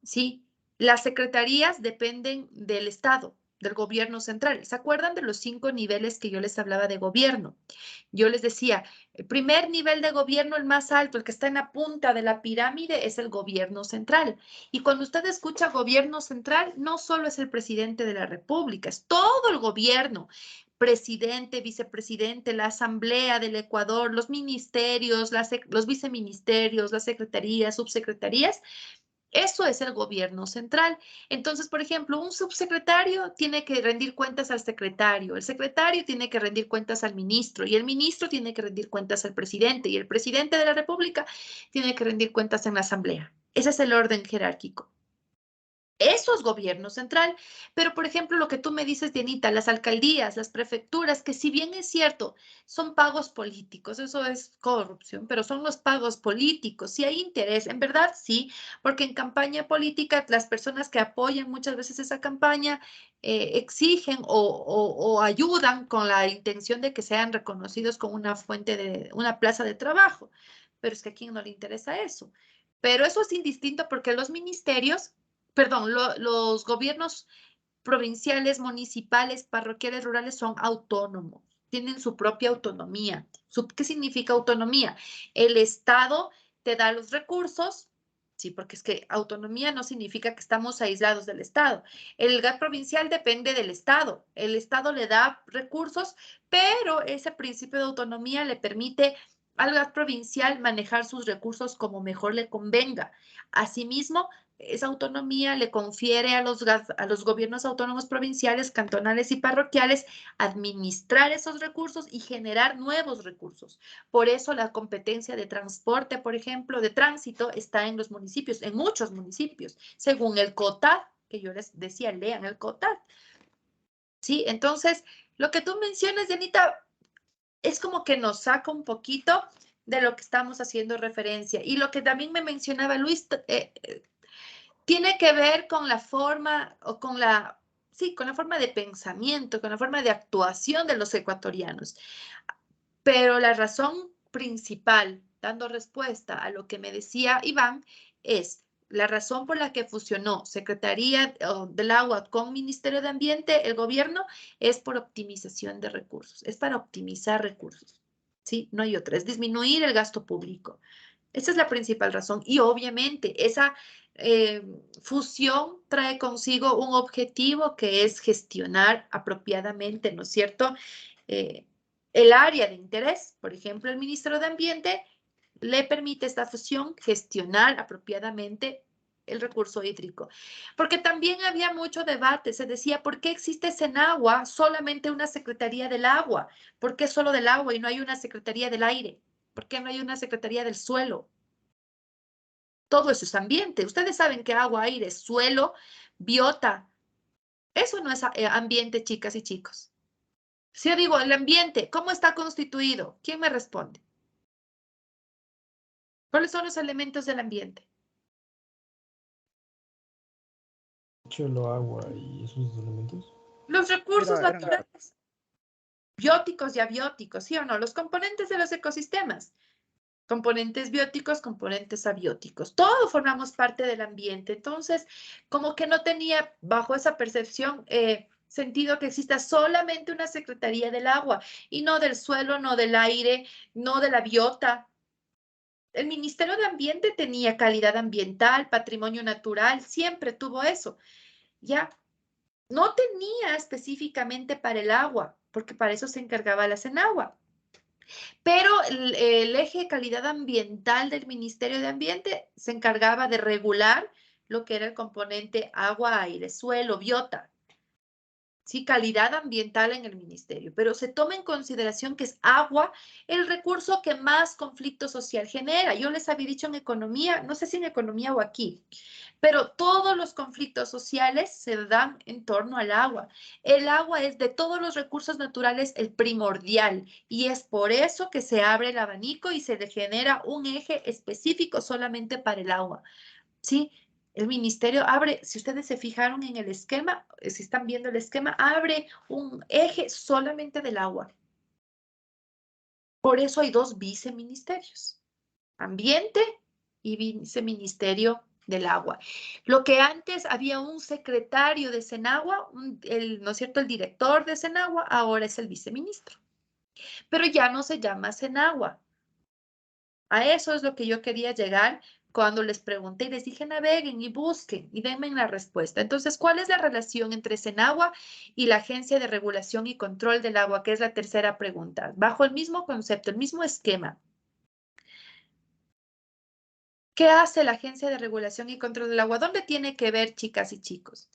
¿sí? Las secretarías dependen del Estado, del gobierno central. ¿Se acuerdan de los 5 niveles que yo les hablaba de gobierno? Yo les decía, el primer nivel de gobierno, el más alto, el que está en la punta de la pirámide, es el gobierno central. Y cuando usted escucha gobierno central, no solo es el presidente de la República, es todo el gobierno. Presidente, vicepresidente, la Asamblea del Ecuador, los ministerios, los viceministerios, las secretarías, subsecretarías. Eso es el gobierno central. Entonces, por ejemplo, un subsecretario tiene que rendir cuentas al secretario, el secretario tiene que rendir cuentas al ministro y el ministro tiene que rendir cuentas al presidente y el presidente de la República tiene que rendir cuentas en la Asamblea. Ese es el orden jerárquico. Eso es gobierno central, pero por ejemplo lo que tú me dices, Dianita, las alcaldías, las prefecturas, que si bien es cierto, son pagos políticos, eso es corrupción, pero son los pagos políticos, si hay interés, en verdad sí, porque en campaña política las personas que apoyan muchas veces esa campaña exigen o ayudan con la intención de que sean reconocidos como una fuente de, una plaza de trabajo, pero es que a quién no le interesa eso. Pero eso es indistinto porque los ministerios, perdón, los gobiernos provinciales, municipales, parroquiales, rurales son autónomos, tienen su propia autonomía. ¿Qué significa autonomía? El Estado te da los recursos, sí, porque es que autonomía no significa que estamos aislados del Estado. El GAT provincial depende del Estado. El Estado le da recursos, pero ese principio de autonomía le permite al GAT provincial manejar sus recursos como mejor le convenga. Asimismo, esa autonomía le confiere a los gobiernos autónomos provinciales, cantonales y parroquiales administrar esos recursos y generar nuevos recursos. Por eso la competencia de transporte, por ejemplo, de tránsito, está en los municipios, en muchos municipios, según el COTAD, que yo les decía, lean el COTAD. Sí, entonces, lo que tú mencionas, Dianita, es como que nos saca un poquito de lo que estamos haciendo referencia. Y lo que también me mencionaba Luis, tiene que ver con la forma o con la, sí, con la forma de pensamiento, con la forma de actuación de los ecuatorianos. Pero la razón principal, dando respuesta a lo que me decía Iván, es la razón por la que fusionó Secretaría del Agua con Ministerio de Ambiente, el gobierno, es por optimización de recursos, es para optimizar recursos. Sí, no hay otra, es disminuir el gasto público. Esa es la principal razón. Y obviamente esa fusión trae consigo un objetivo que es gestionar apropiadamente, ¿no es cierto? El área de interés, por ejemplo, el Ministerio de Ambiente le permite esta fusión gestionar apropiadamente el recurso hídrico. Porque también había mucho debate, se decía, ¿por qué existe Senagua solamente una Secretaría del Agua? ¿Por qué solo del agua y no hay una Secretaría del Aire? ¿Por qué no hay una Secretaría del Suelo? Todo eso es ambiente. Ustedes saben que agua, aire, suelo, biota, eso no es ambiente, chicas y chicos. Si yo digo el ambiente, ¿cómo está constituido? ¿Quién me responde? ¿Cuáles son los elementos del ambiente? Suelo, agua y esos elementos. Los recursos naturales, bióticos y abióticos, ¿sí o no? Los componentes de los ecosistemas. Componentes bióticos, componentes abióticos. Todos formamos parte del ambiente. Entonces, como que no tenía bajo esa percepción sentido que exista solamente una Secretaría del Agua y no del suelo, no del aire, no de la biota. El Ministerio de Ambiente tenía calidad ambiental, patrimonio natural, siempre tuvo eso. ¿Ya? No tenía específicamente para el agua, porque para eso se encargaba la Senagua. Pero el eje de calidad ambiental del Ministerio de Ambiente se encargaba de regular lo que era el componente agua, aire, suelo, biota. Sí, calidad ambiental en el ministerio, pero se toma en consideración que es agua el recurso que más conflicto social genera. Yo les había dicho en economía, no sé si en economía o aquí, pero todos los conflictos sociales se dan en torno al agua. El agua es de todos los recursos naturales el primordial y es por eso que se abre el abanico y se le genera un eje específico solamente para el agua. ¿Sí? El ministerio abre, si ustedes se fijaron en el esquema, si están viendo el esquema, abre un eje solamente del agua. Por eso hay dos viceministerios, ambiente y viceministerio del agua. Lo que antes había un secretario de Senagua, ¿no es cierto? El director de Senagua, ahora es el viceministro. Pero ya no se llama Senagua. A eso es lo que yo quería llegar cuando les pregunté y les dije naveguen y busquen y denme la respuesta. Entonces, ¿cuál es la relación entre Senagua y la Agencia de Regulación y Control del Agua? Que es la tercera pregunta. Bajo el mismo concepto, el mismo esquema. ¿Qué hace la Agencia de Regulación y Control del Agua? ¿Dónde tiene que ver, chicas y chicos?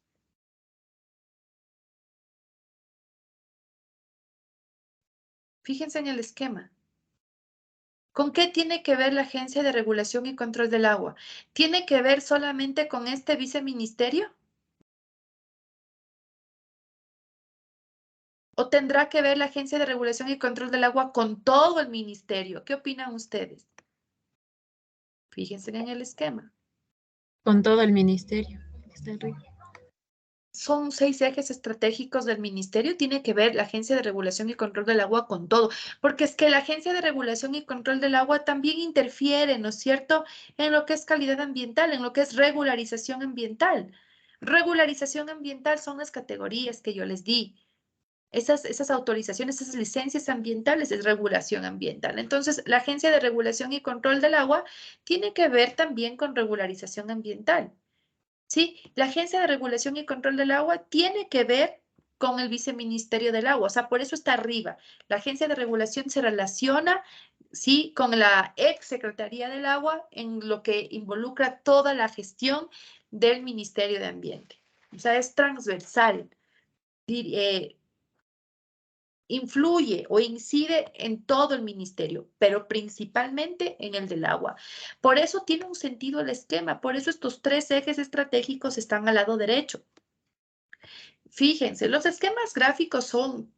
Fíjense en el esquema. ¿Con qué tiene que ver la Agencia de Regulación y Control del Agua? ¿Tiene que ver solamente con este viceministerio? ¿O tendrá que ver la Agencia de Regulación y Control del Agua con todo el ministerio? ¿Qué opinan ustedes? Fíjense en el esquema. Con todo el ministerio. Está arriba. Son 6 ejes estratégicos del ministerio. Tiene que ver la Agencia de Regulación y Control del Agua con todo. Porque es que la Agencia de Regulación y Control del Agua también interfiere, ¿no es cierto?, en lo que es calidad ambiental, en lo que es regularización ambiental. Regularización ambiental son las categorías que yo les di. Esas autorizaciones, esas licencias ambientales es regulación ambiental. Entonces, la Agencia de Regulación y Control del Agua tiene que ver también con regularización ambiental. ¿Sí? La Agencia de Regulación y Control del Agua tiene que ver con el Viceministerio del Agua. O sea, por eso está arriba. La Agencia de Regulación se relaciona, ¿sí?, con la ex Secretaría del Agua en lo que involucra toda la gestión del Ministerio de Ambiente. O sea, es transversal. Influye o incide en todo el ministerio, pero principalmente en el del agua. Por eso tiene un sentido el esquema, por eso estos 3 ejes estratégicos están al lado derecho. Fíjense, los esquemas gráficos son,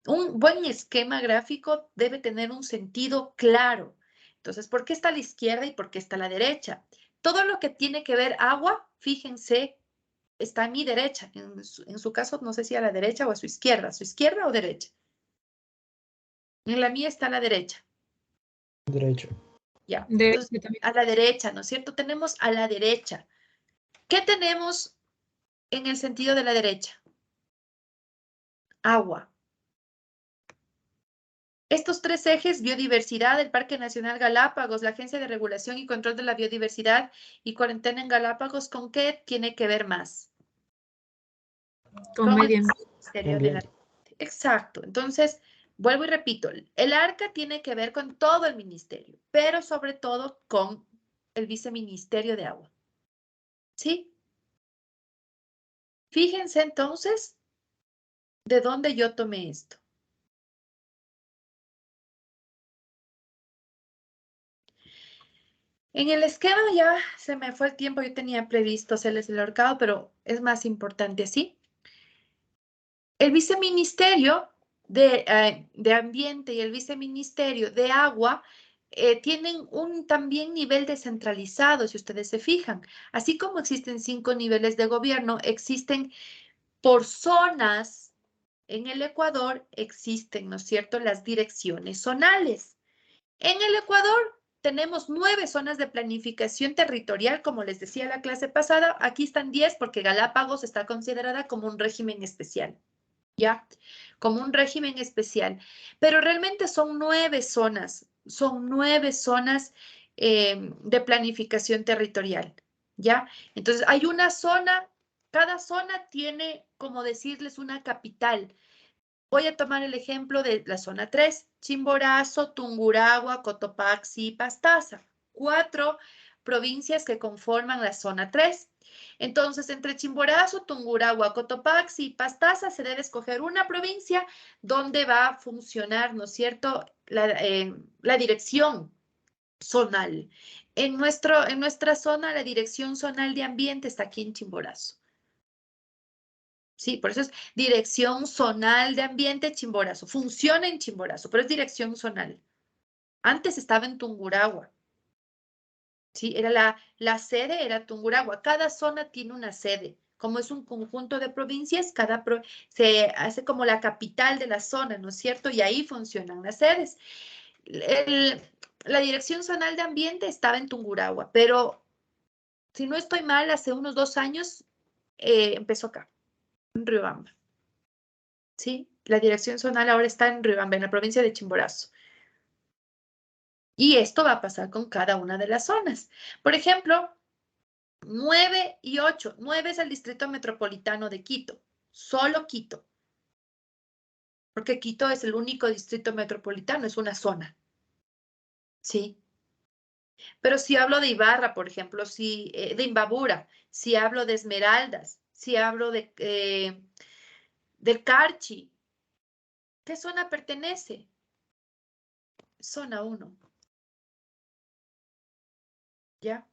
un buen esquema gráfico debe tener un sentido claro. Entonces, ¿por qué está a la izquierda y por qué está a la derecha? Todo lo que tiene que ver agua, fíjense, está a mi derecha. En su caso, no sé si a la derecha o a su izquierda o derecha. En la mía está a la derecha. Derecho. Ya, entonces, a la derecha, ¿no es cierto? Tenemos a la derecha. ¿Qué tenemos en el sentido de la derecha? Agua. Estos 3 ejes, biodiversidad, el Parque Nacional Galápagos, la Agencia de Regulación y Control de la Biodiversidad y cuarentena en Galápagos, ¿con qué tiene que ver más? Con medio ambiente. Exacto. Entonces, vuelvo y repito, el ARCA tiene que ver con todo el ministerio, pero sobre todo con el viceministerio de agua. ¿Sí? Fíjense entonces de dónde yo tomé esto. En el esquema ya se me fue el tiempo, yo tenía previsto hacerles el ahorcado, pero es más importante así. El viceministerio de Ambiente y el viceministerio de Agua tienen un también nivel descentralizado, si ustedes se fijan. Así como existen 5 niveles de gobierno, existen por zonas en el Ecuador, existen, ¿no es cierto?, las direcciones zonales. En el Ecuador tenemos 9 zonas de planificación territorial, como les decía la clase pasada. Aquí están 10 porque Galápagos está considerada como un régimen especial. ¿Ya? Como un régimen especial. Pero realmente son 9 zonas. Son 9 zonas de planificación territorial. ¿Ya? Entonces, hay una zona, cada zona tiene, como decirles, una capital. Voy a tomar el ejemplo de la zona 3, Chimborazo, Tungurahua, Cotopaxi y Pastaza. 4 provincias que conforman la zona 3. Entonces, entre Chimborazo, Tungurahua, Cotopaxi y Pastaza se debe escoger una provincia donde va a funcionar, ¿no es cierto?, la dirección zonal. En nuestra zona, la dirección zonal de ambiente está aquí en Chimborazo. Sí, por eso es dirección zonal de ambiente Chimborazo. Funciona en Chimborazo, pero es dirección zonal. Antes estaba en Tungurahua. Sí, era la sede era Tungurahua. Cada zona tiene una sede. Como es un conjunto de provincias, se hace como la capital de la zona, ¿no es cierto? Y ahí funcionan las sedes. La dirección zonal de ambiente estaba en Tungurahua, pero si no estoy mal, hace unos 2 años empezó acá, en Riobamba. ¿Sí? La dirección zonal ahora está en Riobamba, en la provincia de Chimborazo. Y esto va a pasar con cada una de las zonas. Por ejemplo, 9 y 8. 9 es el distrito metropolitano de Quito, solo Quito. Porque Quito es el único distrito metropolitano, es una zona. ¿Sí? Pero si hablo de Ibarra, por ejemplo, de Imbabura, si hablo de Esmeraldas, si hablo del Carchi, ¿qué zona pertenece? Zona 1. ¿Ya?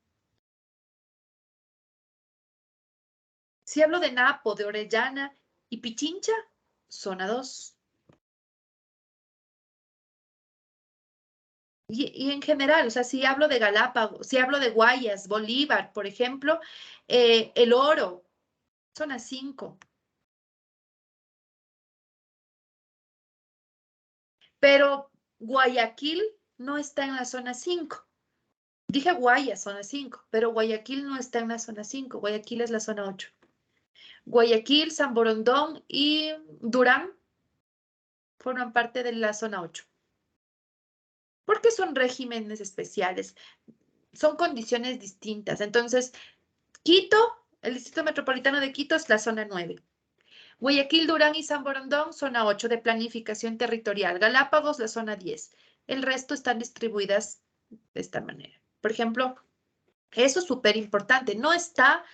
Si hablo de Napo, de Orellana y Pichincha, zona 2. Y en general, o sea, si hablo de Galápagos, si hablo de Guayas, Bolívar, por ejemplo, El Oro, zona 5. Pero Guayaquil no está en la zona 5. Dije Guayas, zona 5, pero Guayaquil no está en la zona 5. Guayaquil es la zona 8. Guayaquil, San Borondón y Durán forman parte de la zona 8. Porque son regímenes especiales, son condiciones distintas. Entonces, Quito, el Distrito Metropolitano de Quito es la zona 9. Guayaquil, Durán y San Borondón, zona 8 de planificación territorial. Galápagos, la zona 10. El resto están distribuidas de esta manera. Por ejemplo, eso es súper importante. No está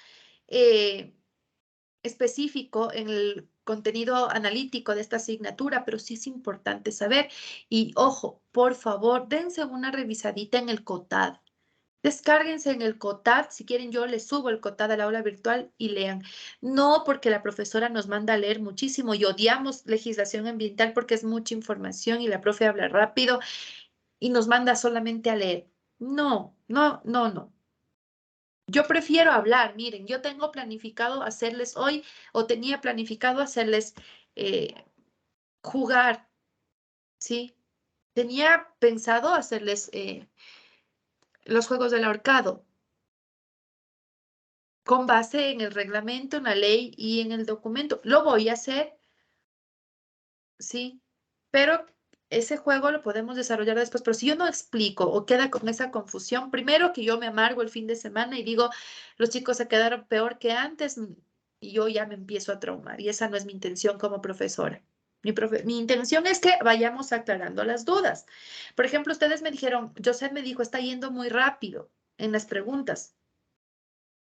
específico en el contenido analítico de esta asignatura, pero sí es importante saber. Y ojo, por favor, dense una revisadita en el COTAD. Descárguense en el COTAD, si quieren yo les subo el COTAD al aula virtual y lean. No porque la profesora nos manda a leer muchísimo y odiamos legislación ambiental porque es mucha información y la profe habla rápido y nos manda solamente a leer. No, no, no, no. Yo prefiero hablar. Miren, yo tengo planificado hacerles hoy o tenía planificado hacerles jugar, ¿sí? Tenía pensado hacerles los juegos del ahorcado con base en el reglamento, en la ley y en el documento. Lo voy a hacer, sí, pero ese juego lo podemos desarrollar después. Pero si yo no explico o queda con esa confusión, primero que yo me amargo el fin de semana y digo, los chicos se quedaron peor que antes y yo ya me empiezo a traumar. Y esa no es mi intención como profesora. Mi intención es que vayamos aclarando las dudas. Por ejemplo, ustedes me dijeron, José me dijo, está yendo muy rápido en las preguntas.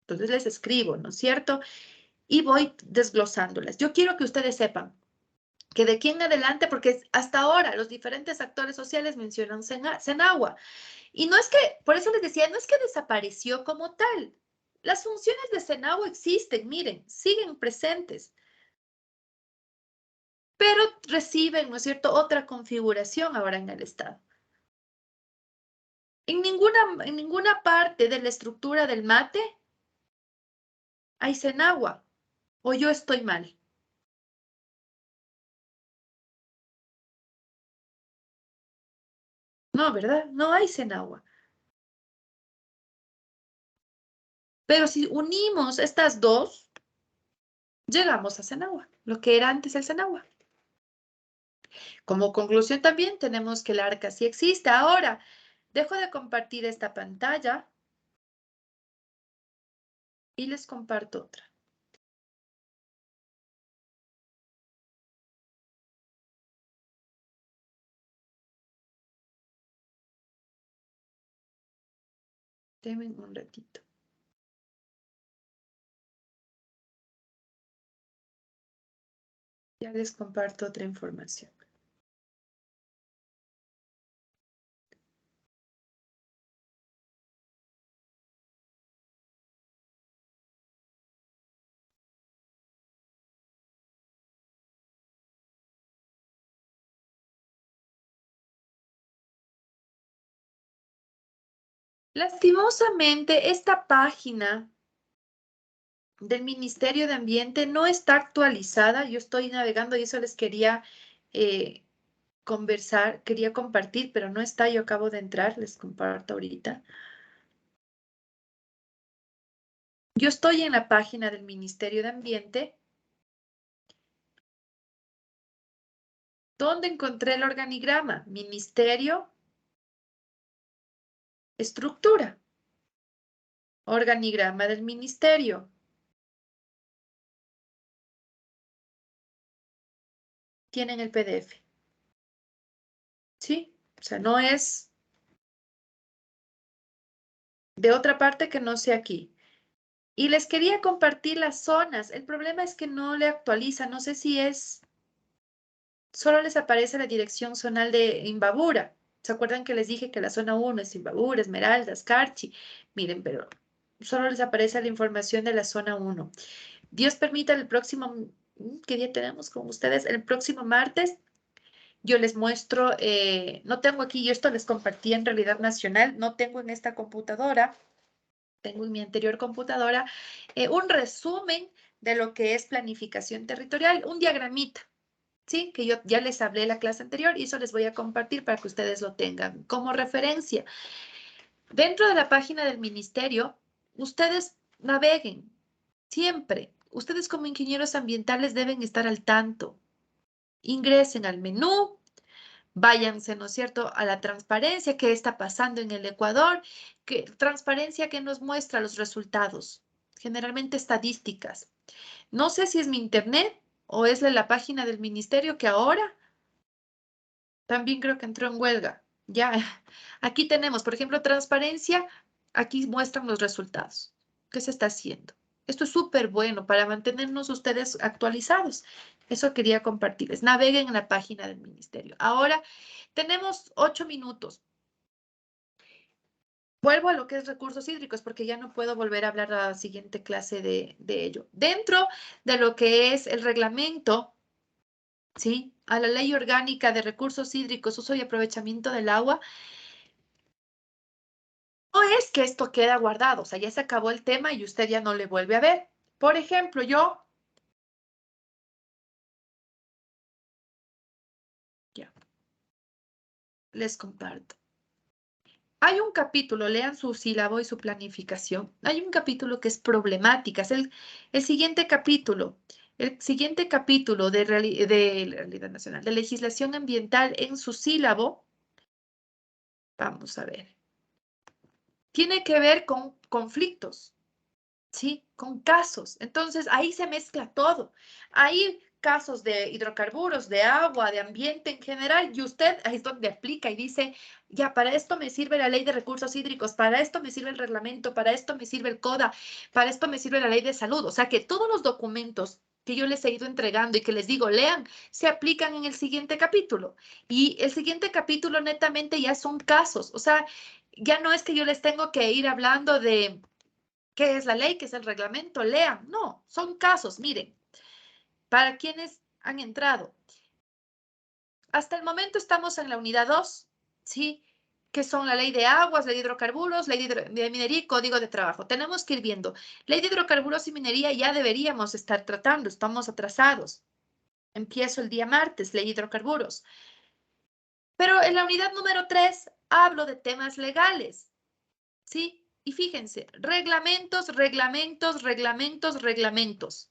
Entonces les escribo, ¿no es cierto? Y voy desglosándolas. Yo quiero que ustedes sepan que de aquí en adelante, porque hasta ahora los diferentes actores sociales mencionan Senagua. Y no es que, por eso les decía, no es que desapareció como tal. Las funciones de Senagua existen, miren, siguen presentes. Pero reciben, ¿no es cierto?, otra configuración ahora en el Estado. En ninguna parte de la estructura del MATE hay Senagua, o yo estoy mal. No, ¿verdad? No hay Senagua. Pero si unimos estas dos, llegamos a Senagua, lo que era antes el Senagua. Como conclusión también tenemos que el ARCA sí existe. Ahora, dejo de compartir esta pantalla y les comparto otra. Denme un ratito. Ya les comparto otra información. Lastimosamente, esta página del Ministerio de Ambiente no está actualizada. Yo estoy navegando y eso les quería conversar, quería compartir, pero no está. Yo acabo de entrar, les comparto ahorita. Yo estoy en la página del Ministerio de Ambiente, donde encontré el organigrama, Ministerio, Estructura, organigrama del Ministerio. Tienen el PDF. ¿Sí? O sea, no es de otra parte que no sea aquí. Y les quería compartir las zonas. El problema es que no le actualiza. No sé si es... Solo les aparece la dirección zonal de Imbabura. ¿Se acuerdan que les dije que la zona 1 es Imbabura, Esmeraldas, Carchi? Miren, pero solo les aparece la información de la zona 1. Dios permita el próximo... ¿Qué día tenemos con ustedes? El próximo martes yo les muestro... no tengo aquí, yo esto les compartí en Realidad Nacional. No tengo en esta computadora. Tengo en mi anterior computadora un resumen de lo que es planificación territorial, un diagramita, ¿sí? Que yo ya les hablé en la clase anterior y eso les voy a compartir para que ustedes lo tengan como referencia. Dentro de la página del ministerio, ustedes naveguen siempre. Ustedes como ingenieros ambientales deben estar al tanto. Ingresen al menú. Váyanse, ¿no es cierto?, a la transparencia, qué está pasando en el Ecuador, transparencia que nos muestra los resultados, generalmente estadísticas. No sé si es mi internet o es la página del ministerio que ahora también creo que entró en huelga. Ya, aquí tenemos, por ejemplo, transparencia, aquí muestran los resultados. ¿Qué se está haciendo? Esto es súper bueno para mantenernos ustedes actualizados. Eso quería compartirles. Naveguen en la página del ministerio. Ahora tenemos 8 minutos. Vuelvo a lo que es recursos hídricos porque ya no puedo volver a hablar a la siguiente clase de ello. Dentro de lo que es el reglamento, ¿sí?, a la Ley Orgánica de Recursos Hídricos, Uso y Aprovechamiento del Agua, no es que esto queda guardado, o sea, ya se acabó el tema y usted ya no le vuelve a ver. Por ejemplo, yo... Ya. Les comparto. Hay un capítulo, lean su sílabo y su planificación. Hay un capítulo que es problemáticas. El siguiente capítulo. El siguiente capítulo de Realidad Nacional, de legislación ambiental en su sílabo. Vamos a ver. Tiene que ver con conflictos. ¿Sí? Con casos. Entonces, ahí se mezcla todo. Hay casos de hidrocarburos, de agua, de ambiente en general, y usted ahí es donde aplica y dice, ya, para esto me sirve la ley de recursos hídricos, para esto me sirve el reglamento, para esto me sirve el CODA, para esto me sirve la ley de salud. O sea, que todos los documentos que yo les he ido entregando y que les digo, lean, se aplican en el siguiente capítulo. Y el siguiente capítulo netamente ya son casos. O sea, ya no es que yo les tengo que ir hablando de... ¿Qué es la ley? ¿Qué es el reglamento? Lean. No, son casos. Miren, para quienes han entrado. Hasta el momento estamos en la unidad 2, ¿sí? Que son la ley de aguas, ley de hidrocarburos, ley de minería y código de trabajo. Tenemos que ir viendo. Ley de hidrocarburos y minería ya deberíamos estar tratando. Estamos atrasados. Empiezo el día martes, ley de hidrocarburos. Pero en la unidad número 3 hablo de temas legales, ¿sí? Y fíjense, reglamentos, reglamentos, reglamentos, reglamentos.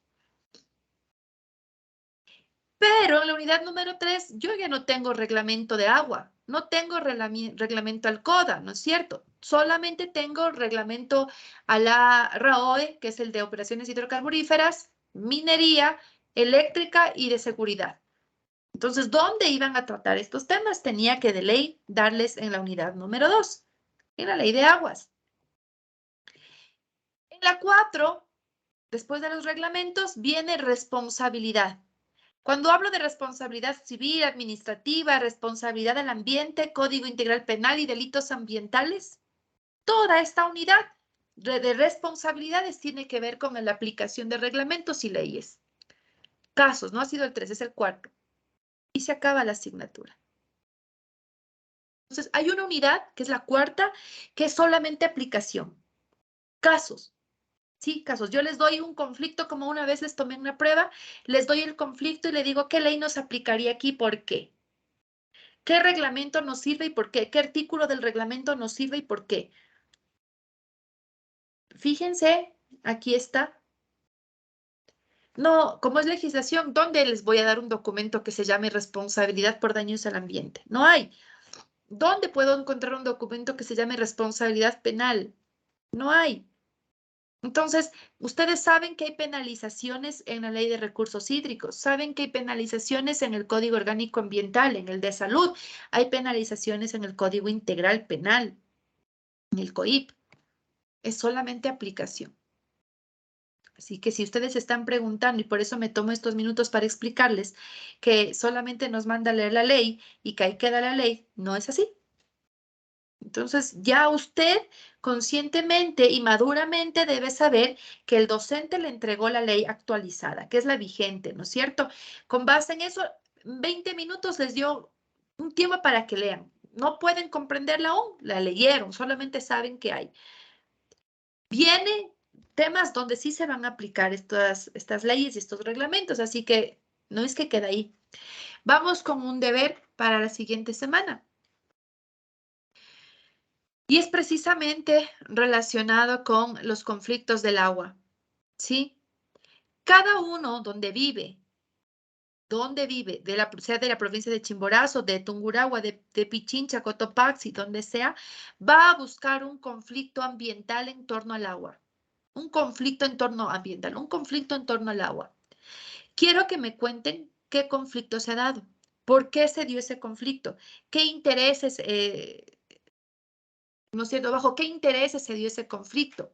Pero en la unidad número 3 yo ya no tengo reglamento de agua, no tengo reglamento al CODA, ¿no es cierto? Solamente tengo reglamento a la RAOE, que es el de operaciones hidrocarburíferas, minería, eléctrica y de seguridad. Entonces, ¿dónde iban a tratar estos temas? Tenía que de ley darles en la unidad número 2, en la ley de aguas. la 4, después de los reglamentos, viene responsabilidad. Cuando hablo de responsabilidad civil, administrativa, responsabilidad del ambiente, Código Integral Penal y delitos ambientales, toda esta unidad de responsabilidades tiene que ver con la aplicación de reglamentos y leyes. Casos, no ha sido el 3, es el 4. Y se acaba la asignatura. Entonces, hay una unidad, que es la 4ª, que es solamente aplicación. Casos. Sí, casos. Yo les doy un conflicto, como una vez les tomé una prueba, les doy el conflicto y le digo qué ley nos aplicaría aquí, por qué. ¿Qué reglamento nos sirve y por qué? ¿Qué artículo del reglamento nos sirve y por qué? Fíjense, aquí está. No, como es legislación, ¿dónde les voy a dar un documento que se llame responsabilidad por daños al ambiente? No hay. ¿Dónde puedo encontrar un documento que se llame responsabilidad penal? No hay. Entonces, ustedes saben que hay penalizaciones en la Ley de Recursos Hídricos, saben que hay penalizaciones en el Código Orgánico Ambiental, en el de Salud, hay penalizaciones en el Código Integral Penal, en el COIP. Es solamente aplicación. Así que si ustedes están preguntando, y por eso me tomo estos minutos para explicarles que solamente nos manda a leer la ley y que ahí queda la ley, no es así. Entonces, ya usted conscientemente y maduramente debe saber que el docente le entregó la ley actualizada, que es la vigente, ¿no es cierto? Con base en eso, 20 minutos les dio un tiempo para que lean. No pueden comprenderla aún, la leyeron, solamente saben que hay. Viene temas donde sí se van a aplicar estas leyes y estos reglamentos, así que no es que quede ahí. Vamos con un deber para la siguiente semana. Y es precisamente relacionado con los conflictos del agua, ¿sí? Cada uno donde vive, sea de la provincia de Chimborazo, de Tungurahua, de Pichincha, Cotopaxi, donde sea, va a buscar un conflicto ambiental en torno al agua. Un conflicto en torno ambiental, un conflicto en torno al agua. Quiero que me cuenten qué conflicto se ha dado, por qué se dio ese conflicto, qué intereses, ¿no es cierto? ¿Bajo qué intereses se dio ese conflicto?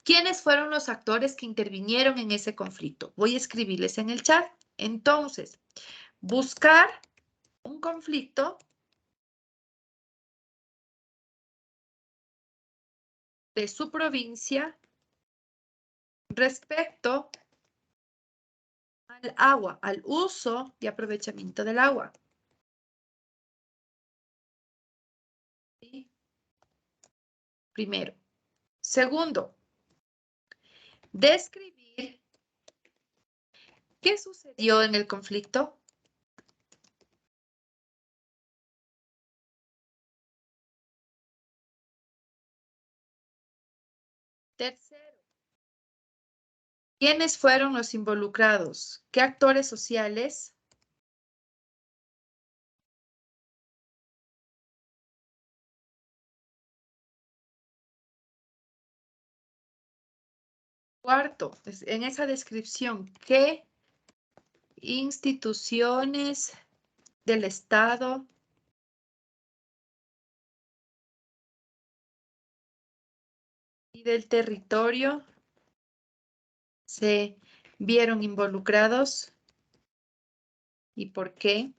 ¿Quiénes fueron los actores que intervinieron en ese conflicto? Voy a escribirles en el chat. Entonces, buscar un conflicto de su provincia respecto al agua, al uso y aprovechamiento del agua. ¿Sí? Primero. Segundo, describir qué sucedió en el conflicto. Tercero, ¿quiénes fueron los involucrados? ¿Qué actores sociales? Cuarto, en esa descripción, ¿qué instituciones del Estado y del territorio se vieron involucrados y por qué?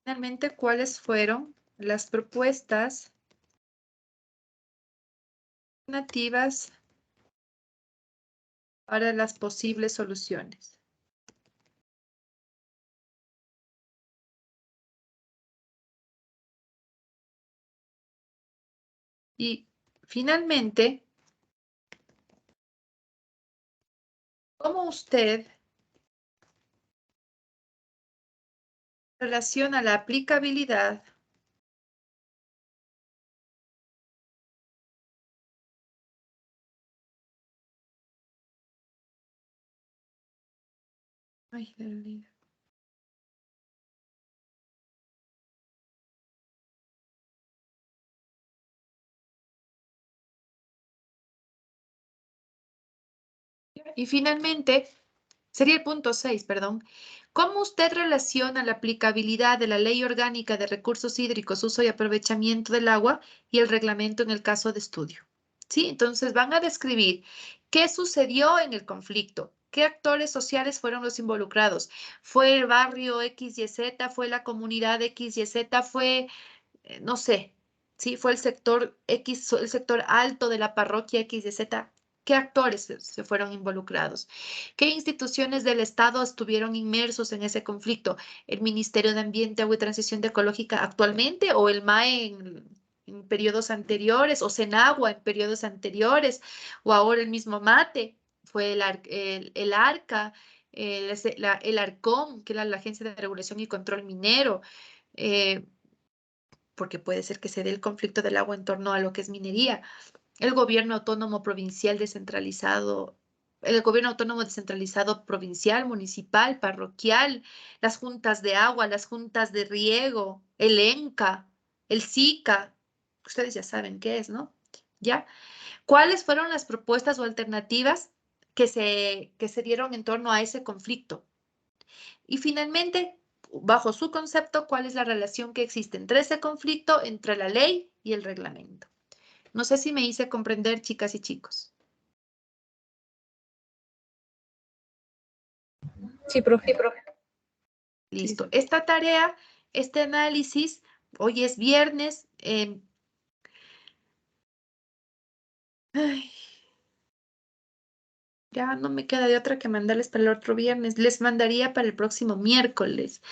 Finalmente, ¿cuáles fueron las propuestas alternativas para las posibles soluciones? Y finalmente, ¿cómo usted relaciona la aplicabilidad y finalmente Sería el punto 6, perdón. ¿Cómo usted relaciona la aplicabilidad de la Ley Orgánica de Recursos Hídricos, Uso y Aprovechamiento del Agua y el reglamento en el caso de estudio? ¿Sí? Entonces van a describir qué sucedió en el conflicto, qué actores sociales fueron los involucrados. ¿Fue el barrio X y Z? ¿Fue la comunidad X y Z? ¿Fue, no sé, sí, fue el sector X, el sector alto de la parroquia X y Z? ¿Qué actores se fueron involucrados? ¿Qué instituciones del Estado estuvieron inmersos en ese conflicto? ¿El Ministerio de Ambiente, Agua y Transición Ecológica actualmente o el MAE en periodos anteriores o Senagua en periodos anteriores o ahora el mismo MATE? Fue el ARCA, el ARCOM, que era la Agencia de Regulación y Control Minero, porque puede ser que se dé el conflicto del agua en torno a lo que es minería. El gobierno autónomo provincial descentralizado, el gobierno autónomo descentralizado provincial, municipal, parroquial, las juntas de agua, las juntas de riego, el ENCA, el SICA, ustedes ya saben qué es, ¿no? ¿Ya? ¿Cuáles fueron las propuestas o alternativas que se dieron en torno a ese conflicto? Y finalmente, bajo su concepto, ¿cuál es la relación que existe entre ese conflicto, entre la ley y el reglamento? No sé si me hice comprender, chicas y chicos. Sí, profe. Listo. Esta tarea, este análisis, hoy es viernes. Ay, ya no me queda de otra que mandarles para el otro viernes. Les mandaría para el próximo miércoles,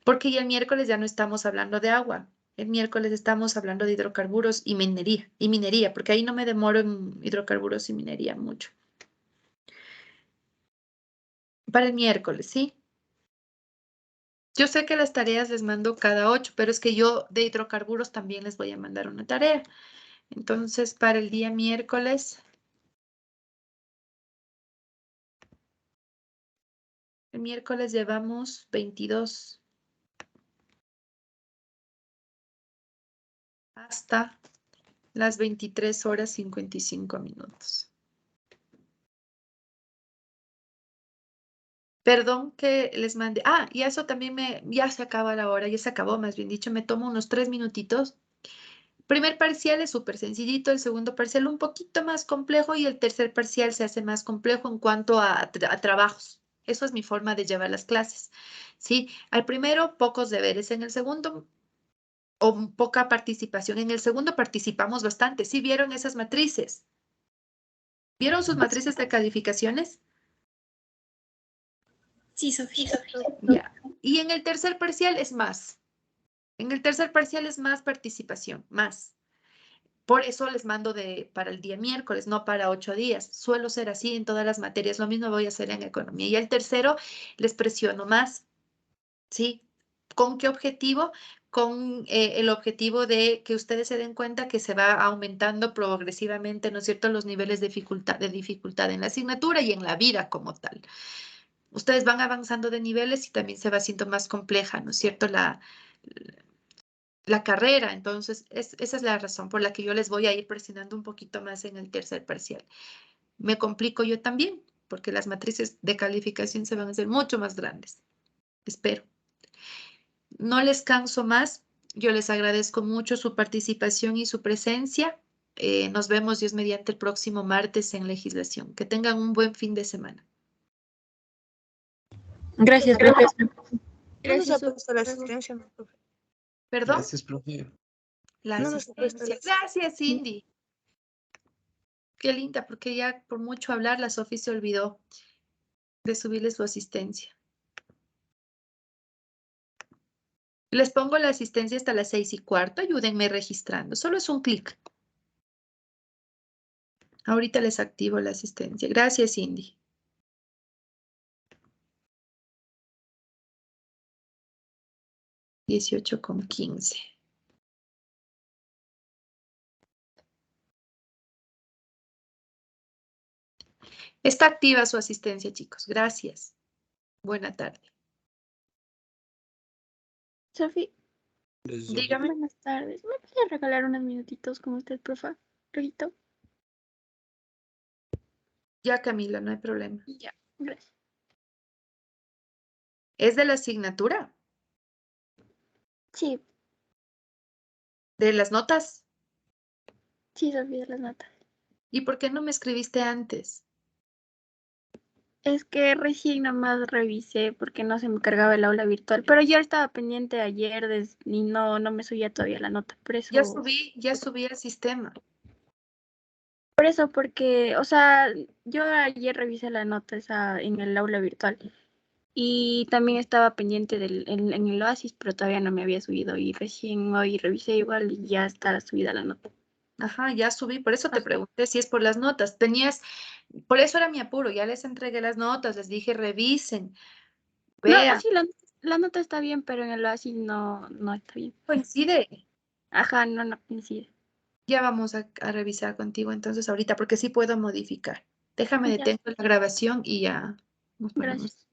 porque ya el miércoles ya no estamos hablando de agua. El miércoles estamos hablando de hidrocarburos y minería, porque ahí no me demoro en hidrocarburos y minería mucho. Para el miércoles, ¿sí? Yo sé que las tareas les mando cada 8, pero es que yo de hidrocarburos también les voy a mandar una tarea. Entonces, para el día miércoles, el miércoles llevamos 22 hasta las 23 horas 55 minutos. Perdón que les mande. Ah, y eso también ya se acaba la hora, ya se acabó, más bien dicho, me tomo unos 3 minutitos. Primer parcial es súper sencillito, el segundo parcial un poquito más complejo y el tercer parcial se hace más complejo en cuanto a trabajos. Eso es mi forma de llevar las clases, ¿sí? Al primero, pocos deberes. En el segundo, o poca participación. En el segundo participamos bastante. ¿Sí vieron esas matrices? ¿Vieron sus matrices de calificaciones? Sí, Sofía. Ya. Y en el tercer parcial es más. En el tercer parcial es más participación, más. Por eso les mando para el día miércoles, no para 8 días. Suelo ser así en todas las materias. Lo mismo voy a hacer en economía. Y el tercero, les presiono más. ¿Sí? ¿Con qué objetivo? Con el objetivo de que ustedes se den cuenta que se va aumentando progresivamente, ¿no es cierto?, los niveles de dificultad en la asignatura y en la vida como tal. Ustedes van avanzando de niveles y también se va haciendo más compleja, ¿no es cierto?, la carrera. Entonces, esa es la razón por la que yo les voy a ir presionando un poquito más en el tercer parcial. Me complico yo también, porque las matrices de calificación se van a hacer mucho más grandes. Espero. No les canso más. Yo les agradezco mucho su participación y su presencia. Nos vemos, Dios mediante, el próximo martes en legislación. Que tengan un buen fin de semana. Gracias, profe. No nos ha puesto la asistencia, ¿no, profe? ¿Perdón? Gracias, profe. La No nos ha puesto asistencia. la Gracias, Cindy. Qué linda, porque ya por mucho hablar, la Sofi se olvidó de subirle su asistencia. Les pongo la asistencia hasta las 6:15. Ayúdenme registrando. Solo es un clic. Ahorita les activo la asistencia. Gracias, Cindy. (18:15). Está activa su asistencia, chicos. Gracias. Buena tarde. Sofi, Dígame. buenas tardes. ¿Me puede regalar unos minutitos con usted, profe? Luego. Ya, Camila, no hay problema. Ya, gracias. ¿Es de la asignatura? Sí, ¿De las notas? sí, se olvidó las notas. ¿Y por qué no me escribiste antes? Es que recién nomás revisé porque no se me cargaba el aula virtual, pero ya estaba pendiente ayer y no me subía todavía la nota. Ya subí al sistema. Por eso, porque, o sea, yo ayer revisé la nota esa en el aula virtual y también estaba pendiente en el Oasis, pero todavía no me había subido y recién hoy revisé igual y ya está subida la nota. Ajá, ya subí, por eso te pregunté si es por las notas. Por eso era mi apuro, ya les entregué las notas, les dije revisen, No, vean, sí, la nota está bien, pero en el Oasis no está bien. coincide. Ajá, no coincide. Ya vamos a revisar contigo entonces ahorita, porque sí puedo modificar. Déjame Ya, detengo la grabación y ya nos ponemos. gracias.